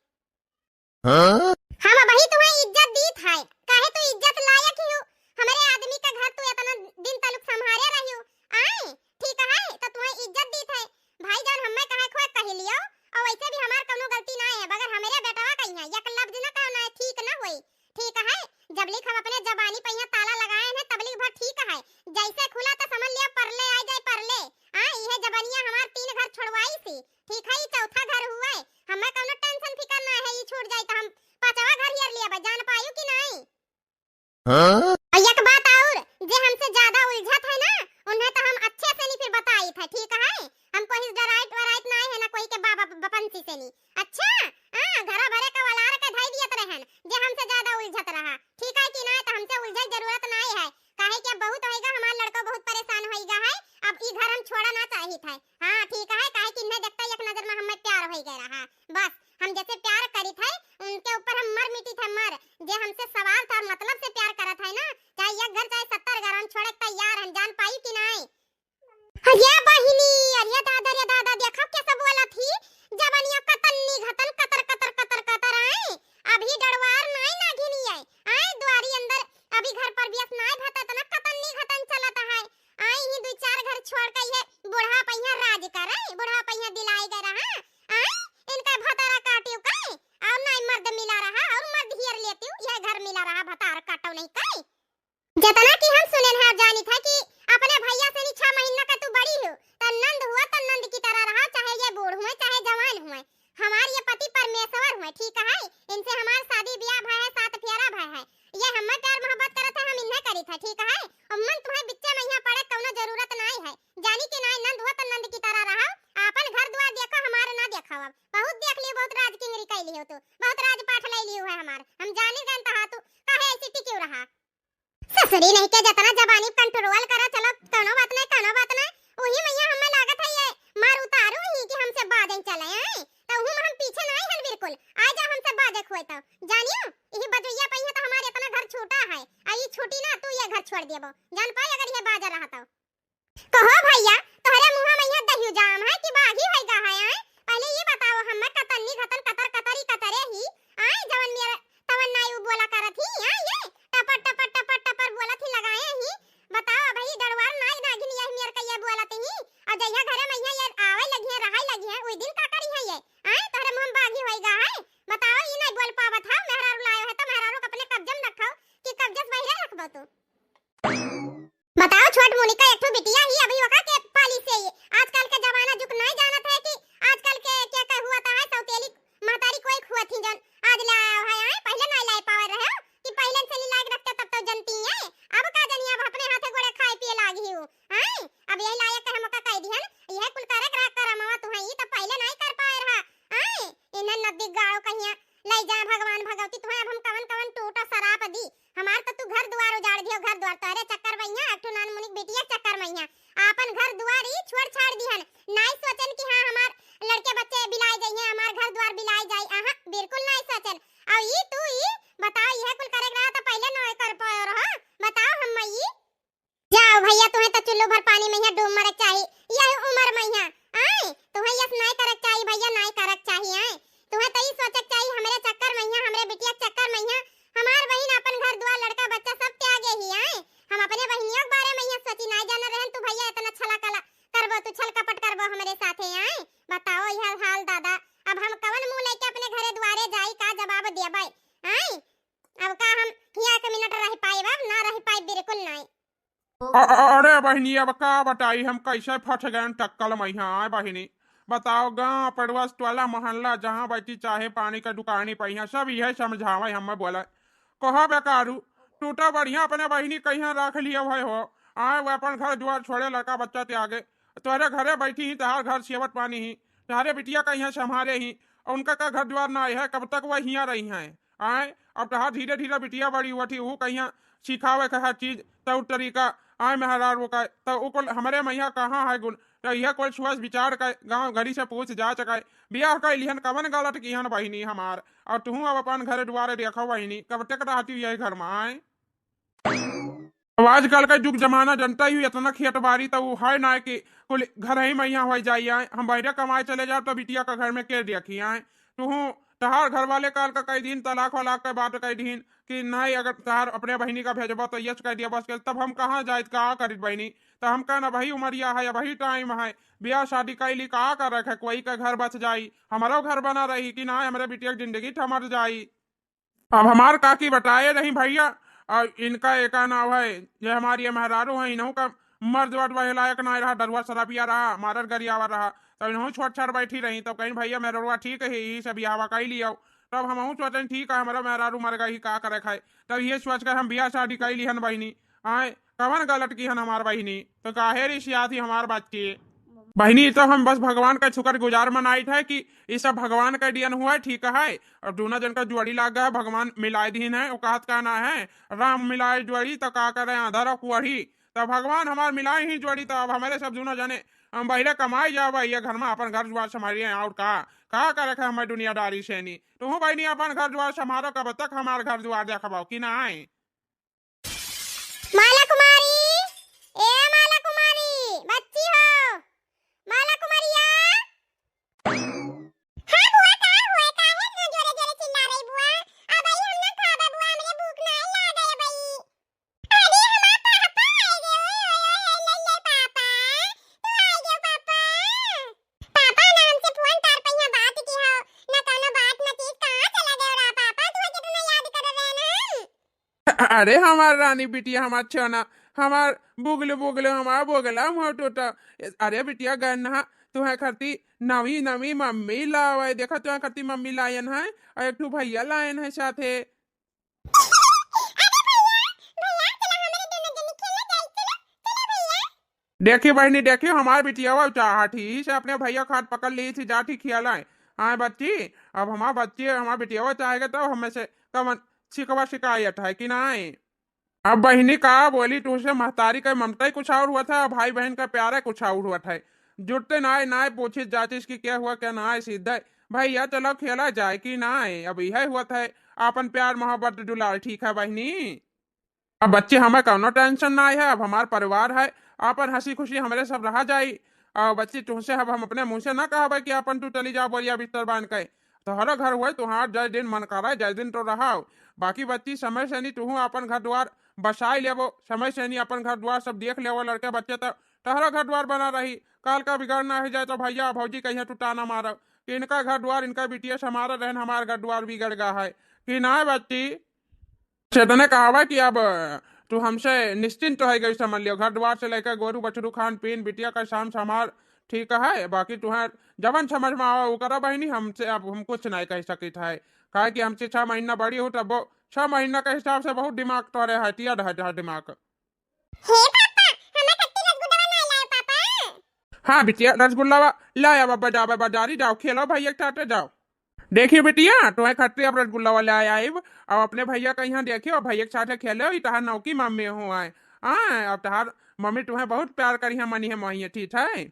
हां हम वही तुम्हें इज्जत दी था काहे तू इज्जत लायक ही हो हमारे आदमी का घर तू इतना दिन तलक संभाले रही हो आए ठीक है तो तुम्हें इज्जत दी था भाई जान हमें कहे खोए कह लियो और वैसे भी हमार कोनो गलती ना है मगर हमारे बेटवा कहीं है एक लफ्ज ना कहना है ठीक ना होई ठीक है जब लिख हम अपने जबानी पे यहाँ ताला लगाए हैं तबलीग भर ठीक है जैसे खुला तो समझ लिया परले आ जाए परले हां ये जबानिया हमार 3 घर छोड़वाई सी ठीक है ये चौथा घर हुआ है हमें कोनो टेंशन फिकर ना है ये छूट जाए तो हम पांचवा घर हियर लिया जान पायू कि नहीं हां एक बात और जे हमसे ज्यादा उलझत है ना उन्हें तो हम अच्छे से नहीं फिर बताई था ठीक है हम कोई डराइट वराइट ना है ना कोई के बाबा बपंसी से नहीं अच्छा हां घरा भरे का वलार का ढाई दियत रहन जे हमसे ज्यादा उलझत रहा ठीक है कि ना तो हमसे उलझे जरूरत नहीं है काहे कि बहुत होएगा हमार लड़का बहुत परेशान होएगा है अब ई घर हम छोड़ा ना चाहिए था हां ठीक है काहे कि इन्हें देखता एक नजर में हमें प्यार हो गया रहा बस हम जैसे प्यार करी थे उनके ऊपर हम मर मिटी थे मर जे हमसे सवाल था और मतलब से प्यार करत है ना चाहे एक घर चाहे 70 घर हम छोड़े तैयार हम जान पाई कि नहीं अरे बहिनी अरे दादा देखा कैसे बोला थी जबनिया कतन्नी घतन कतर कतर कतर कतर आए अभी डरवार नहीं ना घिनी आए द्वारी अंदर अभी घर पर भी नहीं भता तना कतन्नी घतन चलता है आई ही 2-4 घर छोड़ के ये बूढ़ा पहिया राज करे बूढ़ा पहिया दिलाई गए रहा आई इनका भतारा काटियो कई और नहीं मर्द मिला रहा और मर्द हियर लेती ये घर मिला रहा भतार काटो नहीं कई जितना कि हम सुने हैं जानी था कि अपने भैया से 6 महीना का तू बड़ी हो तो नंद हुआ तो नंद की तरह रहा चाहे ये बूढ़ हुए चाहे जवान हुए हमार ये पति परमेश्वर हुए ठीक है इनसे हमार शादी ब्याह भय है 7 फेरा भय है ये हमें प्यार मोहब्बत करत है हम इन्हें करी था ठीक है और मन तुम्हें बिच्चे महीना पड़े कोनो जरूरत नहीं है जानी कि नहीं नंद हुआ तो नंद की तरह रहा अपन घर द्वार देखो हमारे ना देखो अब बहुत देख लियो बहुत राज किंगरी कैली हो तू बहुत राज पाठ ले लियो है हमार हम जाने गन तहा तू काहे ऐसी टिक्यू रहा ससुरी नहीं के जतना जबानी कंट्रोल करा चलो कोनो बात नहीं वही मैया हमें लागत है ये मार उतारू ही कि हमसे बाजें चले आए तो हम पीछे नहीं हल बिल्कुल आ जा हमसे बाजे खोए तो जानियो यही बजुइया पहिया तो हमारे इतना घर छोटा है आई छोटी ना तू ये घर छोड़ देबो जान पाए अगर ये बाजा रहा तो कहो भैया तोहरे मुंह में यह दहियो जाम है कि बागी होएगा है आए पहले ये बताओ हमें कतन्नी घतन कतर कतरी कतरे ही आए जवन मेरे तवन नायु बोला करत ही हां ये टपर टपर टपर टपर बोला थी लगाए ही बताओ भाई डरवार नाई नागिन ये मेर का ये बोला थी और जइया घरे मैया ये आवे लगी है रहाई लगी है ओई दिन का करी है ये आए तोहरे मुंह बागी होएगा है बताओ ये नहीं बोल पावत है मेहरारू लायो है तो मेहरारू को अपने कब्जे में रखो कि कब्जे से बाहर रखबो तू बताओ छोट मुनी का एकठो बिटिया ही अभी वका के पाली से आजकल के जमाना जुग नहीं जानत है कि आजकल के क्या क्या हुआ था है सौतेली महतारी कोई खुआ थी जन आज लाया है आए पहले नहीं लाई पावर रहे कि पहले से नहीं लायक रखते तब तो जनती है अब का जनी अब अपने हाथे गोड़े खाए पिए लागी हो हैं अब यही लायक है मका कह दिहन यह कुल करे करा मावा तू है ये तो पहले नहीं कर पाए रहा हैं इन्हें नदी गाओ कहिया ले जा भगवान भगवती तुम्हें अब हम कवन कवन टूटा शराब दी हमार तो तू घर द्वार उजाड़ दियो घर द्वार तोरे चक्कर मैया अठू नान मुनिक बेटिया चक्कर मैया आपन घर द्वार ही छोड़ छाड़ दिहन नहीं सोचन कि हां हमार लड़के बच्चे बिलाए जाइए हमार घर द्वार बिलाए जाए आहा बिल्कुल नहीं सोचन और ये तू ही बताओ यह कुल करे रहा तो पहले नहीं कर पाए रहा बताओ हम मई जाओ भैया तुम्हें तो चुल्लू भर पानी में डूब मरे चाहिए यह उम्र मैया आए तुम्हें यस नहीं करक चाहिए भैया नहीं करक चाहिए आए तुम्हें तो ही सोचक चाहिए हमरे चक्कर मैया हमरे बिटिया चक्कर मैया हमार बहन अपन घर द्वार लड़का बच्चा सब त्यागे ही आए हम अपने बहनियों के बारे में यह सोची नहीं जान रहन तू भैया इतना छला कला करबो तू छल कपट करबो हमरे साथे आए बताओ यह हाल दादा अब हम कवन मुंह लेके अपने घरे द्वारे जाई का जवाब देबै आए अब का हम हिया के मिनट रह पाए बाब ना रह पाए बिल्कुल नहीं अरे बहिनी अब का बताई हम कैसे फट गए टक्कल मैया बहिनी बताओ गाँव पड़ोस टोला मोहल्ला जहाँ बैठी चाहे पानी का दुकानी पहिया सब यह समझावे हम बोला कहो बेकारू तू तो बढ़िया अपने बहिनी कहीं रख लिया भाई हो आए वो अपन घर द्वार छोड़े लड़का बच्चा त्यागे तुम्हारे घरे बैठी ही तहार घर सेवत पानी ही तुम्हारे बिटिया कहीं संभाले ही उनका का घर द्वार ना है कब तक वह हिया रही हैं आए अब तहार धीरे धीरे बिटिया बड़ी हुआ थी वो कहीं सिखावे का हर चीज तो तरीका आए मेहरारू का तो ओको हमारे मैया कहाँ है गुण तो यह कोई सोच विचार का गांव घड़ी से पूछ जा चका बियाह का लिहन कवन गलत किहन बहिनी हमार और तू अब अपन घर द्वारे देखो बहिनी कब तक रहती यही घर में आए। अब आजकल का युग जमाना जनता ही इतना खेतबाड़ी तो वो है ना कि कुल घर ही मैया हो जाइए हम बहरे कमाए चले जाओ तो बिटिया का घर में के देखी आए तू तहार घर वाले काल का कई दिन तलाक वलाक के बात कई दिन कि नहीं अगर तहार अपने बहनी का भेजबा तो यश कह दिया बस के तब हम कहाँ जाए कहा करित बहनी तो हम कहना वही उमरिया है या वही टाइम है ब्याह शादी कैली कहा कर रखे कोई का घर बच जाई हमारा घर बना रही कि ना हमारे बिटिया की जिंदगी थमर जाई। अब हमार काकी बताए नहीं भैया और इनका एक नाव है ये हमारी ये मेहरारू है इन्हों का मर्द वर्द वही लायक ना रहा डरुआ शराबिया रहा मारर गरियावा रहा तब इन्हों छोट छाट बैठी रही तब कहीं भैया मेहरुआ ठीक है यही सब बिहावा कर लिया तब हम सोचें ठीक है हमारा मेहरारू मर गई का करे खाए तब ये सोच कर हम बियाह शादी कर लिहन बहनी आए कवन गलत की हन हमार बहनी तो काहे रिशिया थी हमार बच्ची बहनी तो हम बस भगवान का शुक्र गुजार मनाई था कि ये सब भगवान का दियन हुआ है ठीक है और दोनों जन का जोड़ी लाग गया भगवान मिलाए दीन है वो कहत कहना है राम मिलाए जोड़ी तो का करे आधार कुआरी तो भगवान हमार मिलाए ही जोड़ी तो अब हमारे सब दोनों जने हम बहरे कमाई जाओ भाई घर में अपन घर जुआर संभालिए और का करे हमारे दुनियादारी से नहीं तुम बहनी अपन घर जुआर संभालो कब तक हमारे घर जुआर देखा कि ना आए। माला कुमारी, ए माला कुमारी, बच्ची हो, माला कुमारिया। हाँ बुआ कहाँ हुए का है ना जोरे जोरे चिल्ला रही बुआ। अब आई हम ना खाबा बुआ हमरे भूख नहीं लागे बई। अरे हमार पापा आ गए ओए ओए ले ले पापा। तू आ गए पापा। पापा ना हमसे फोन तार पहिया बात की हो ना कोनो बात ना चीज कहाँ चला गए रा पापा तू कितना याद कर रहे ना। अरे हमार रानी बिटिया हमार छोना हमार बुगले बुगले हमार बोगला मोटोटा अरे बिटिया गन्ना तुम्हें करती नवी नवी मम्मी लावे देखो तुम्हें करती मम्मी लायन है और एक ठू भैया लायन है साथे। देखिए बहनी देखिए हमार बिटिया वो चाहती से अपने भैया खाट पकड़ ली थी जाती खियालाए हाँ बच्ची अब हमार बच्ची हमार बिटिया वो चाहेगा तो हमें से कमन शिकवा शिकायत है कि नहीं। अब बहनी कहा बोली तुझसे महतारी का ममता ही कुछ और हुआ था और भाई बहन का प्यार है कुछ और हुआ था जुटते ना ना पूछी जाचिस की क्या हुआ क्या ना है सीधा भैया चलो खेला जाए कि ना है अब यह हुआ था अपन प्यार मोहब्बत दुलार ठीक है बहनी। अब बच्चे हमें कौनो टेंशन ना है अब हमार परिवार है अपन हंसी खुशी हमारे सब रहा जाए और बच्ची तुमसे अब हम अपने मुंह से ना कहा कि अपन तू चली जाओ बोलिया बिस्तर बांध के तो हर घर हुए तुहार जय दिन मन करा जय दिन तो रहा बाकी बच्ची समय से नहीं तू अपन घर द्वार बसाई लेवो समय से नहीं अपन घर द्वार सब देख लेवो लड़के बच्चे तो तहरा घर द्वार बना रही काल का बिगड़ना हो जाए तो भैया भौजी कहीं टूटाना मारो कि इनका घर द्वार इनका बिटिया समारा रहन हमारा घर द्वार बिगड़ गया है कि ना बच्ची। चेतने कहा कि अब तू हमसे निश्चिंत तो है गई समझ लियो घर द्वार से लेकर गोरू बछरू खान पीन बिटिया का शाम समार ठीक है बाकी तुम्हें जवन समझ में आओ वो करो बहनी हमसे अब हम कुछ नहीं कह सकित है कहा कि हमसे 6 महीना बड़ी हो तब 6 महीना के हिसाब से बहुत दिमाग तो रहे हटिया रहा दिमाग। हे पापा हमें खट्टी रसगुल्ला नहीं लाए पापा। हाँ बिटिया रसगुल्ला लाया बाबा जाओ बाजारी जाओ खेलो भैया के साथ जाओ देखिए बिटिया तुम्हें खट्टी अब रसगुल्ला वाले आया अब अपने भैया का यहाँ देखियो और भैया के साथ खेलो तहार नौकी मम्मी हो आए हाँ अब तहार मम्मी तुम्हें बहुत प्यार करी है मनी है मोहिया ठीक है।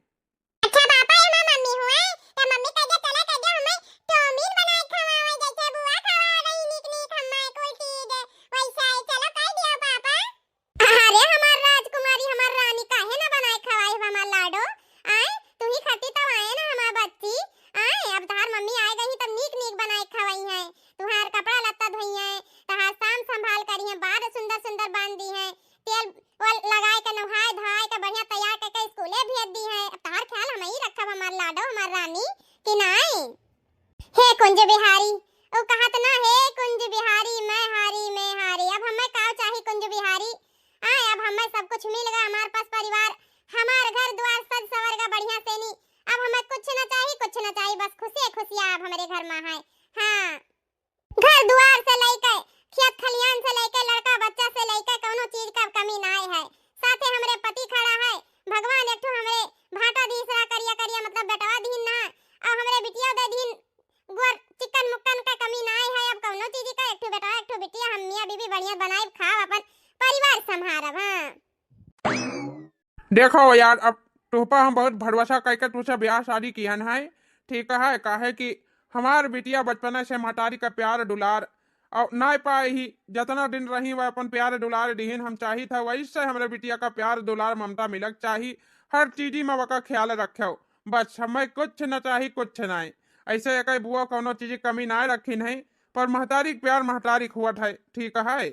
अच्छा पापा ये मम्मी हुए तो मम्मी कह चला कह हमें चाउमीन बनाए खवावे जैसे बुआ खवा रही नीक नीक हमें कोई चीज वैसा है चलो कह दिया पापा। अरे हमार राजकुमारी हमार रानी काहे ना बनाए खवाई हमार लाडो आए तू ही खट्टी तो आए ना हमार बच्ची आए अब तहार मम्मी आए गई तब नीक नीक बनाए खवाई है तुहार कपड़ा लत्ता धोई है तहार शाम संभाल करी है बार सुंदर सुंदर बांध दी है तेल लगाए के नहाए धोए के बढ़िया तैयार करके स्कूले भेज दी है अब तहार ख्याल हम ही रखब हमार लाडो हमार रानी कि नहीं। हे कुंज बिहारी ओ कहत ना हे कुंज बिहारी मैं हारी अब हमें का चाही कुंज बिहारी आए अब हमें सब कुछ मिल गया हमार पास परिवार हमार घर द्वार सज सवर का बढ़िया से नहीं अब हमें कुछ ना चाहिए बस खुशी खुशियां अब हमारे घर में है। हाँ घर द्वार से लेकर खेत खलियान से लेकर लड़का बच्चा से लेकर कोनो चीज का कमी ना है साथे हमरे पति खड़ा है भगवान एक ठो हमरे भाटा दीसरा करिया करिया मतलब बेटवा दीन ना अब हमरे बिटिया दे दीन गुर चिकन मुक्कन का कमी ना है अब कोनो चीज का एक ठो बेटा एक ठो बिटिया हम मियां बीबी बढ़िया बनाए खाव अपन देखो यार, अब तुहपा हम बहुत भरोसा करके तुझसे ब्याह शादी किहन है। ठीक है, काहे कि हमार बिटिया बचपन से महतारी का प्यार दुलार और ना पाए ही जितना दिन रही वह अपन प्यार दुलार दिहिन हम चाही था, वही से हमारे बिटिया का प्यार दुलार ममता मिलक चाही। हर चीज में वका ख्याल रखो, बस हमें कुछ न चाही कुछ नहीं। ऐसे एक बुआ कोनो चीज की कमी ना रखी नहीं, पर महतारी के प्यार महतारी हुआ है। ठीक है।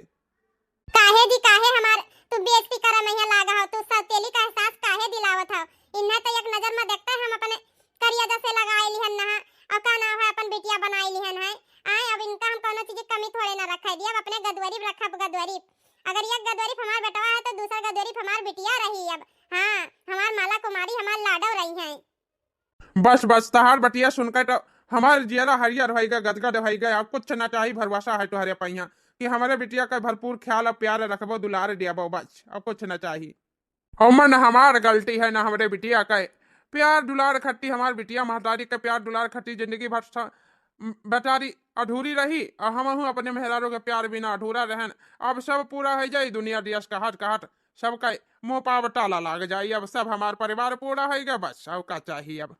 काहे दी काहे हमार तू बेइज्जती करे मैया लागा हो, तू सौतेली का एहसास काहे दिलावत हो? इन्हा तो एक नजर में देखते हम अपने करिया जैसे लगाए लिहन ना और का नाम है अपन बिटिया बनाई लिहन है। आए अब इनका हम कोनो चीज की कमी थोड़े ना रखे दिया, अब अपने गदवरी रखब गदवरी। अगर एक गदवरी हमार बेटवा है तो दूसरा गदवरी हमार बिटिया रही अब। हां, हमार माला कुमारी हमार लाडो रही है। बस बस तहार बटिया सुनकर तो हमारे जियरा हरियर हो गए, गदगद हो गए। अब कुछ ना चाहिए, भरवसा है तुम्हारे पहिया कि हमारे बिटिया का भरपूर ख्याल और प्यार रखबो दुलार दियाबो, बस अब कुछ ना चाहिए। और न हमार गलती है ना हमारे बिटिया का प्यार दुलार खट्टी, हमार बिटिया महतारी का प्यार दुलार खट्टी जिंदगी भर बेचारी अधूरी रही और हम हूँ अपने मेहरारों के प्यार बिना अधूरा रहन। अब सब पूरा हो जाए, दुनिया दियस कहट कहट सबका मुंह पाव ताला लाग जाए। अब सब हमार परिवार पूरा हो गया, बस अब का चाहिए अब।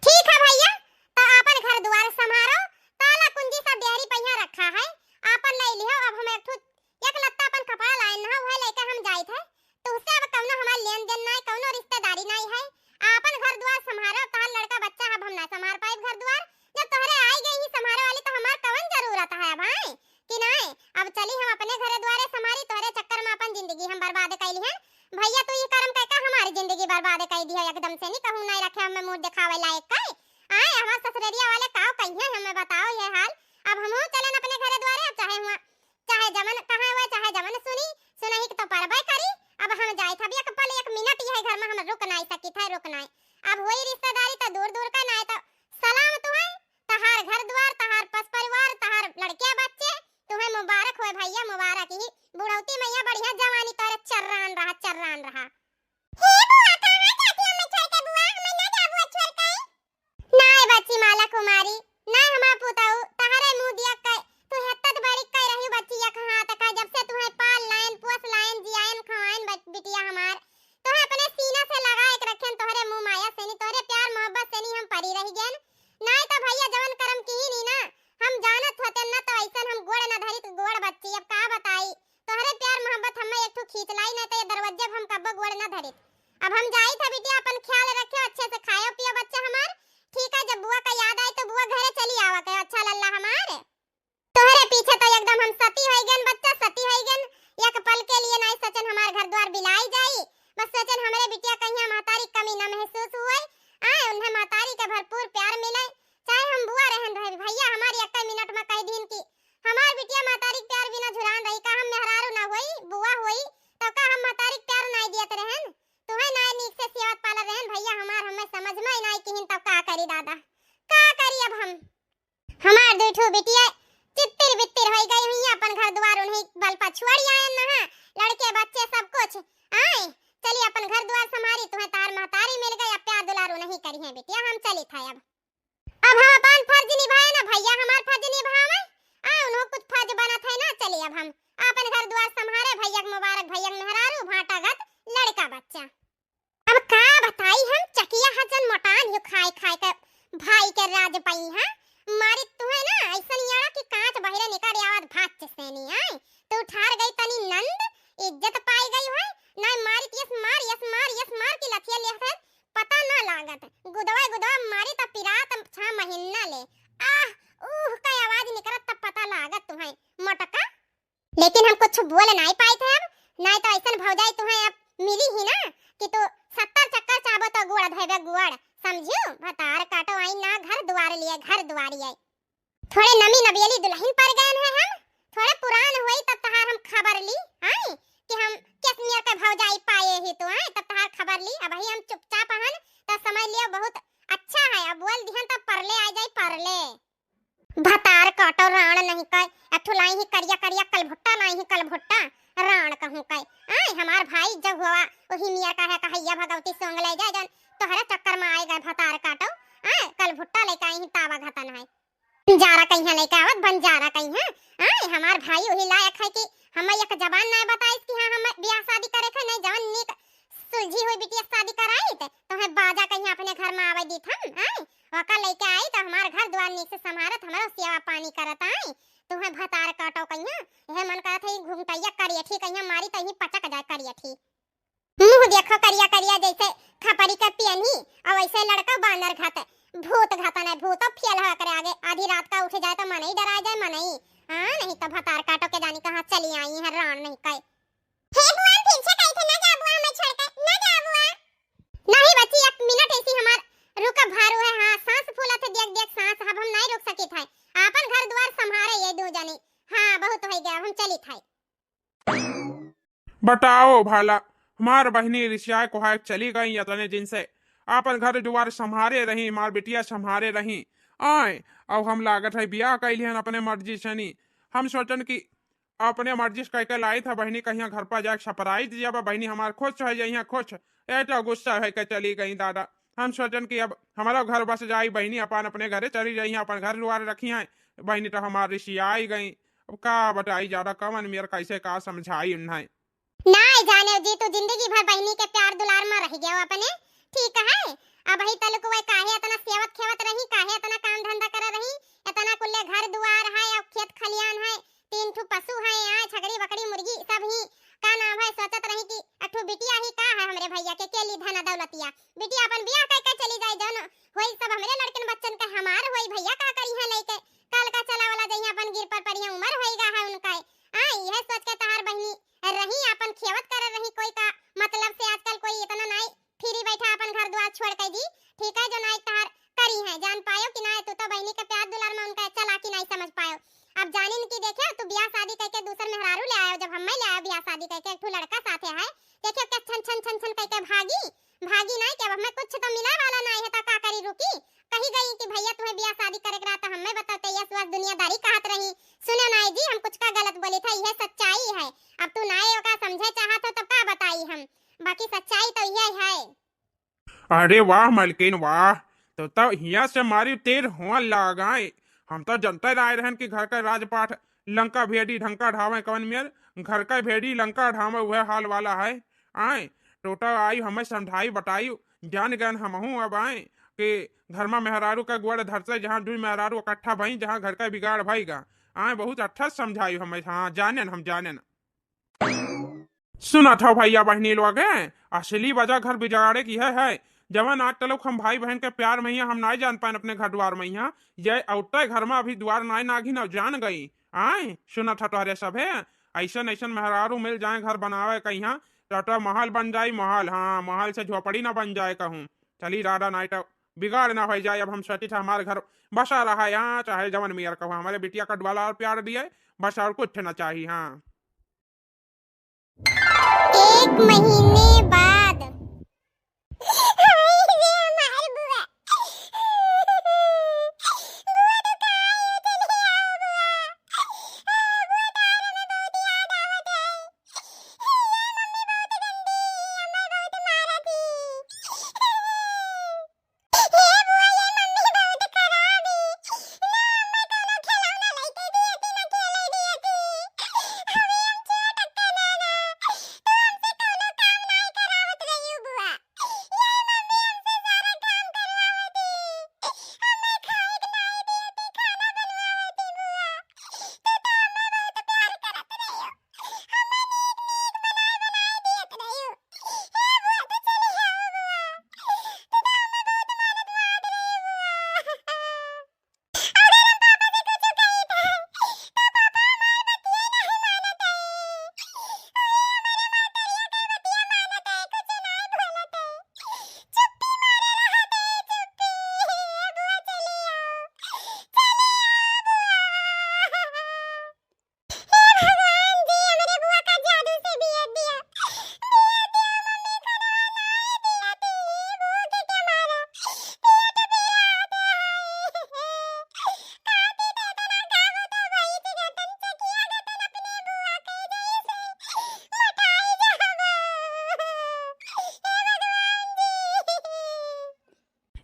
ठीक है भैया, तो अपन घर द्वार संभारो, ताला कुंजी सब डेहरी पहिया रखा है, आपन ले लियो। अब हम एक लत्ता अपन कपड़ा लाए ना वह लेकर हम जाई थे, तो उससे अब कौनो हमार लेन देन नहीं, कौनो रिश्तेदारी नहीं है। आपन घर द्वार संभारो, तार लड़का बच्चा अब हम ना संभाल पाए घर द्वार। जब तोहरे आई गई ही संभारे वाली तो हमार कौन जरूरत है अब है कि नहीं? अब चली हम अपने घर द्वारे संभारी, तोहरे चक्कर में अपन जिंदगी हम बर्बाद कैली है। भैया तू ये कर्म कहका हमारी जिंदगी बर्बाद कर दी है एकदम से, नहीं कहूं नहीं रखे हमें मुंह दिखावे लायक का। आए हमार ससुरेरिया वाले काव कहिए हमें बताओ ये हाल। अब हम चलन अपने घर द्वारे, अब चाहे हुआ चाहे जमन कहां हुआ चाहे जमन सुनी सुनही तो परबे करी। अब हम जाए था एक पल एक मिनट ये घर में हम रुक नहीं सकी थे, रुक नहीं। अब वही रिश्तेदारी तो दूर दूर का नहीं, तो सलाम तुम्हें, तहार घर द्वार, तहार पस परिवार, तहार लड़के बच्चे, तुम्हें मुबारक हो भैया, मुबारक ही। बुढ़ौती मैया बढ़िया, जवानी तोरे चर्रान रहा चर्रान रहा। हे बुआ कहां जाती हो? मैं छोड़ के बुआ हमें ना जाबो छोड़ के। नाय बच्ची माला कुमारी, नाय हमा पुताऊ तहारे मुंह दिया कय तू हत्तत बड़ी कह रही बच्ची या कहां तक जब से तुम्हें पाल लाइन पोस लाइन जियान खवाइन बिटिया हमार तुम्हें अपने सीना से लगा एक रखें, तोहरे मुंह माया से नहीं, तोहरे प्यार मोहब्बत से नहीं हम परी रह गएन। नाय तो भैया जवन कर्म की ही नहीं ना हम जानत होते ना, तो ऐसन हम गोड़ ना धरी तो गोड़ बच्ची अब का बताई। तोहरे प्यार मोहब्बत हमें एक ठो खींच लाई नहीं तो ये दरवाजे हम कब्बो गोड़ ना धरी। अब हम जाई था बिटिया, अपन ख्याल रखियो, अच्छे से खाओ पियो बच्चा हमार। ठीक है, जब बुआ का याद आए तो बुआ घरे चली आवा के, अच्छा लल्ला हमारे तोहरे पीछे तो एकदम हम सती हो गन बच्चा, सती हो गन। एक पल के लिए नहीं सचन हमार घर द्वार बिलाई जाई, बस सचन हमरे बिटिया कहीं महतारी कमी ना महसूस हुए। आए उन्हें महतारी का भरपूर प्यार मिले, चाहे हम बुआ रहन रहे भैया हमारी एक मिनट में कह दिन की हमार बिटिया महतारी प्यार बिना झुरान रही का हम मेहरारू ना होई बुआ होई तो का हम महतारी प्यार नहीं दियत रहन, तुम्हें ना नीक से सेवत पाला रहन भैया हमार हमें समझ में नहीं किहिन तब का करी दादा, का करी अब हम। हमार दूठो बिटिया चित्तिर बित्तिर हो गई हुई, अपन घर द्वार उन्हीं बल पर छोड़ आए ना, लड़के बच्चे सब कुछ। आए चली अपन घर द्वार संभारी, तुम्हें तार महतारी मिल गई, अब प्यार दुलारू नहीं करी है बिटिया, हम चली था अब हम अपन फर्ज निभाए ना भैया, हमार फर्ज निभावे आ उन्हों कुछ फर्ज बना था ना। चलिए अब हम अपन घर द्वार संभारे, भैया मुबारक, भैया मेहरारू भाटागत लड़का बच्चा। अब का बताई हम चकिया हजन मोटान यू खाए खाए के भाई के राज पई है मारी तुम्हें ना ऐसा यारा कि कांच बहिरे निकल आवत भात से नहीं आए तो ठार गई तनी नंद इज्जत पाई गई है ना, मारी यस मार की लथिया ले है पता ना लागत गुदवा मारी त पिरात 6 महीना ले का आवाज निकलत तब पता लागत तुम्हें मोटका। लेकिन हम कुछ बोल नहीं पाए थे, अब नहीं तो ऐसा भौजाई तुम्हें अब मिली ही ना कि तू 70 चक्कर चाबो तो गुड़ धैबे गुड़, समझियो भतार काटो आई ना घर द्वार लिए घर द्वारी आई। थोड़े नमी नबेली दुल्हन पर गए हैं हम, थोड़े पुरान हुई तब तहार हम खबर ली आई कि हम किसमिया के भौजाई पाए ही तो आई तब तहार खबर ली। अब ही हम चुपचाप हन तो समझ लियो बहुत अच्छा है, अब बोल दिहन तब परले आ जाई परले। भतार काटो राण नहीं कय अठुलाई ही करिया करिया कलभुट्टा नहीं ही कलभुट्टा राण कहूं कय। आए हमार भाई जब हुआ वही मियां का है कहैया भगवती सोंग ले जाए जन तोहरे चक्कर में आए गए भतार काटो। आए कलभुट्टा लेके आई ही तावा घतन है जारा कहीं लेके आवत बंजारा कहीं है। आए हमार भाई वही लायक है कि हम एक जबान ना बताई कि हां हम ब्याह शादी करे थे नहीं जवन नीक सुलझी हुई बिटिया शादी कराई तो है बाजा कहीं अपने घर में आवे दी थम आई ओका लेके आई तो हमार घर द्वार नीक से संभारत हमारा सेवा पानी करत आई तुम्हें भतार काटो कहिया यह मन करत है घूमटैया करिया ठीक कहिया मारी तही पटक जाए करिया ठीक मुंह देखो करिया करिया जैसे खपरी का पियनी और वैसे लड़का बानर घात भूत घाता नहीं भूत फेल हो करे आगे आधी रात का उठ जाए तो मन ही डरा जाए मन ही हां नहीं तो भतार काटो के जानी कहां चली आई है रान नहीं कई हे बुआ पीछे कहीं थे ना जा बुआ मैं छोड़ के ना जा बुआ नहीं बच्ची एक मिनट ऐसी हमार रुका भारू है हां सांस फूला थे देख देख सांस अब हम नहीं रुक सकी थे अपन घर द्वार संभारे ये दो जने हां बहुत हो गया हम चली थे बताओ भाला हमार बहनी रिश्या को है चली गई यतने जिनसे आपन घर दुआर संभारे रही मार बिटिया संभारे रही आए अब हम लागत है बियाह कैलियन अपने मर्जी से नहीं हम सोचन कि अपने मर्जी से कह लाई था बहनी कहीं घर पर जाके छपराई दिया बहनी हमार खुश है यहाँ खुश ऐसा गुस्सा है कि चली गई दादा हम सोचन कि अब हमारा घर बस जाई बहनी अपन अपने घरे चली रही अपन घर दुआर रखी है बहनी तो हमारी रिश्या आई गई अब का बताई ज्यादा कमन मेरे कैसे का समझाई उन्हें नहीं जाने जी तो जिंदगी भर बहनी के प्यार दुलार में रह गया अपने ठीक है अब ही तलक वह काहे इतना सेवत खेवत रही काहे इतना काम धंधा कर रही इतना कुल्ले घर दुआर है और खेत खलियान है 3 ठो पशु है आ छगड़ी बकरी मुर्गी सब ही का नाम है सोचत रही कि अठो बिटिया ही का है हमरे भैया के केली धन दौलतिया बिटिया अपन बियाह कह के चली जाए जन होई सब हमरे लड़कन बच्चन का हमार होई भैया का करी है लेके कल का चला वाला जही अपन गिर पर परिया उम्र होईगा है उनका आ यह सोच के तहार बहनी रही अपन खेवत कर रही कोई का मतलब से आजकल कोई इतना नहीं फ्री बैठा अपन घर द्वार छोड़ के दी ठीक है जो नहीं तार करी है जान पायो कि ना तू तो बहनी का प्यार दुलार में उनका चला कि नहीं समझ पायो अब जानिन की देखे तू ब्याह शादी करके दूसर मेहरारू ले आयो जब हम ले आयो ब्याह शादी करके एक लड़का साथे है देखियो क्या छन छन छन छन करके भागी भागी नहीं कि अब हमें कुछ तो मिला वाला नहीं है तो का करी रुकी कही गई कि भैया तुम्हें ब्याह शादी करे रहा तो हमें बताते ये स्वास दुनियादारी कहत रही सुनो नाई जी हम कुछ का गलत बोली था यह सच्चाई है अब तू नाई का समझे चाहत हो तो का बताई हम बाकी सच्चाई तो यह है अरे वाह मलकिन वाह तो तब हिया से मारी तेर हुआ लगाए हम तो जनता राय रहन कि घर का राजपाट लंका भेड़ी ढंका ढावे कवन मेर घर का भेड़ी लंका ढावे वह हाल वाला है आए टोटा आई हमें समझाई बताई ज्ञान ज्ञान हमहू अब आए कि घर में मेहरारू का गुड़ धरते जहाँ दुई मेहरारू इकट्ठा भई जहाँ घर का बिगाड़ भईगा आए बहुत अच्छा समझाई हमें हाँ जाने हम जाने सुना था भैया बहनी लोग असली वजह घर बिगाड़े की है जवन आज तक हम भाई बहन के प्यार में हम नहीं जान पाए अपने घर द्वार में यहाँ ये औटे घर में अभी द्वार नहीं नागी न जान गई आए सुना था तुम्हारे सब है ऐसन ऐसन मेहरारू मिल जाए घर बनावे कहीं तो महल बन जाए महल हाँ महल से झोपड़ी ना बन जाए कहूँ चली राडा नाइट बिगाड़ ना हो जाए अब हम सोची था हमारे घर बसा रहा है यहाँ चाहे जवन मेयर कहूँ हमारे बिटिया का डवाला और प्यार दिए बस और कुछ ना चाहिए हाँ 1 महीने बाद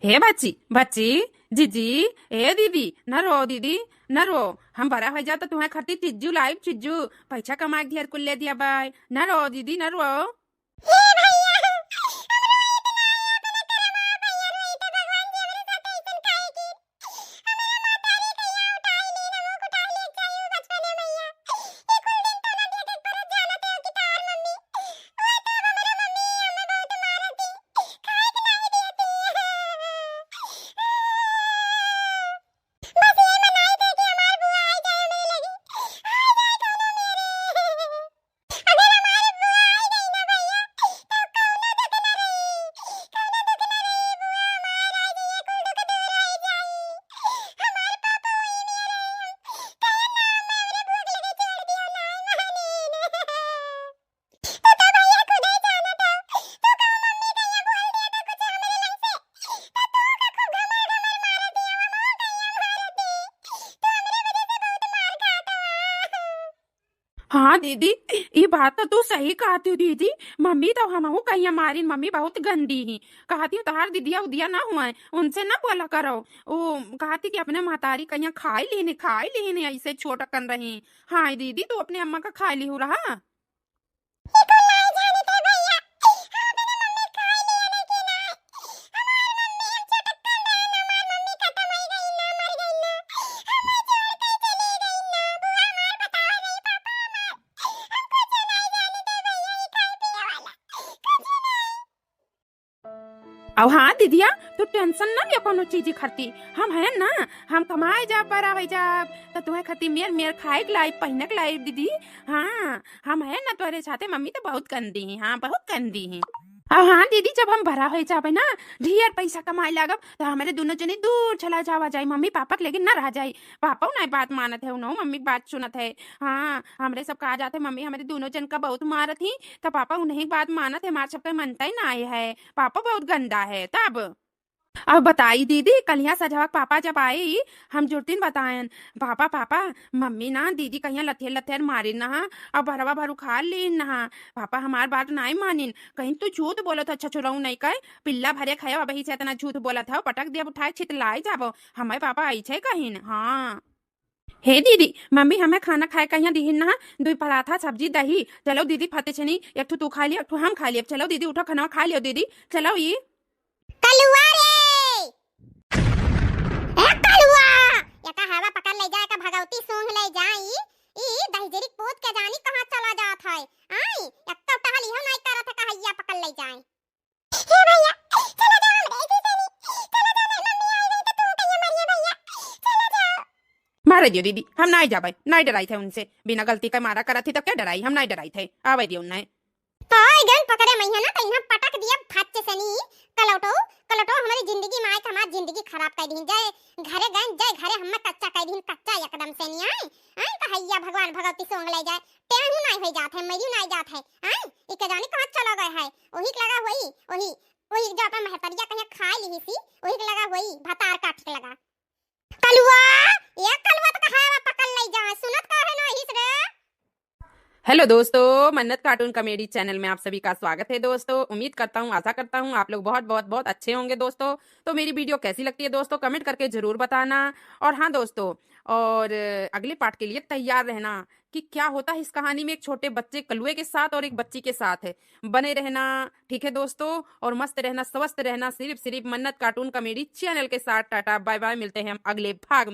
हे बच्ची बच्ची जीजी ए दीदी न रो दीदी न रो हम बड़ा हो जाता तुम्हें खाती चिज्जू लाइव चिज्जू पैसा कमा दिया कुल ले दिया बाय न रो दीदी न रो हाँ दीदी, ये बात तो तू सही कहती हूँ दीदी। मम्मी तो हमहू कहीं हमारी मम्मी बहुत गंदी ही। कहती हूँ तहार दीदिया उदिया ना हुआ है, उनसे ना बोला करो। वो कहती कि अपने महतारी कहीं खाई ली ऐसे छोटा कर रही। हाँ दीदी, तू अपने अम्मा का खा ली हो रहा। अब हाँ दीदिया, तू टेंशन ना लिया कोनो चीज खरती। हम है ना, हम कमाए जा पर आवे जा, तो तुम्हें खती मेर मेर खाए लाई पहिने के लाई दीदी। हाँ हम है ना तोरे साथे। मम्मी तो बहुत गंदी है, हाँ बहुत गंदी है। अब हाँ दीदी, जब हम भरा हो जावे ना, ढेर पैसा कमाए लागब, तो हमारे दोनों जने दूर चला जावा जाए। मम्मी पापा के लेकिन ना रह जाए। पापा नहीं बात मानत है, उन्हों मम्मी की बात सुनत है। हाँ हमरे सब कहा जाते मम्मी हमारे दोनों जन का बहुत मारत ही, तो पापा उन्हें बात मानत है, हमारे सबका मनता ही ना आए है। पापा बहुत गंदा है तब। अब बताई दीदी, कलिया सजावक पापा जब आई, हम जुड़तीन बतायन, पापा पापा मम्मी ना दीदी कहीं लथेर लथेर मारिन ना, अब भरवा भरू खा लीन ना। पापा हमार बात नहीं मानिन, कहीं तू झूठ बोलत अच्छा छुराऊ नहीं कहे, पिल्ला भरे खायो अब ही से इतना झूठ बोलत है, पटक दिया उठाए छितलाई जाबो। हमारे पापा आई छे कहीं। हाँ हे दीदी, मम्मी हमें खाना खाए कहीं दीहिन ना, दो पराठा सब्जी दही। चलो दीदी फते छनी, एक ठो तू खा लिया, एक ठो हम खा लिया। चलो दीदी उठो, खाना खा लियो दीदी, चलो ये कलुआ रे, ए कलुआ, एका हवा पकड़ ले जाए का भगवती सूंघ ले जाई। ई दहजरी पोत के जानी कहां चला जात है। आई एक तो टहली हम नहीं करत है, कहैया पकड़ ले जाए। हे भैया चला जाओ, हमरे ऐसे नहीं चला जाओ, मम्मी आई गई तो तू कहिए मरिए भैया, चला जाओ। मारे दियो दीदी, हम नहीं जाबे, नहीं डराई थे उनसे, बिना गलती का मारा करा थी तो क्या डराई, हम नहीं डराई थे। आवे दियो उन्हें हाय गन पकड़े मैया ना, तइना पटक दिया फाचे सनी। कलौटो कलौटो हमारी जिंदगी में आए, हमारी जिंदगी खराब कर दी। जय घरे गन, जय घरे हम कच्चा कर दी, कच्चा एकदम से नहीं आई। आई कहैया भगवान भगवती सोंग ले जाए, टेहू नहीं हो जात है, मरी नहीं जात है। आई इके जानी कहां चला गए है। ओही के लगा वही वही वही जो अपन महतरिया कहीं खा ली सी, वही के लगा वही भतार काट के लगा। कलुआ, ये कलुआ तो कहां पकड़ ले जा, सुनत का है ना हिस रे। हेलो दोस्तों, मन्नत कार्टून कॉमेडी चैनल में आप सभी का स्वागत है दोस्तों। उम्मीद करता हूँ, आशा करता हूँ आप लोग बहुत बहुत बहुत अच्छे होंगे दोस्तों। तो मेरी वीडियो कैसी लगती है दोस्तों, कमेंट करके जरूर बताना। और हाँ दोस्तों, और अगले पार्ट के लिए तैयार रहना कि क्या होता है इस कहानी में एक छोटे बच्चे कलुए के साथ और एक बच्ची के साथ है। बने रहना, ठीक है दोस्तों, और मस्त रहना, स्वस्थ रहना, सिर्फ सिर्फ मन्नत कार्टून कॉमेडी चैनल के साथ। टाटा बाय बाय, मिलते हैं हम अगले भाग में।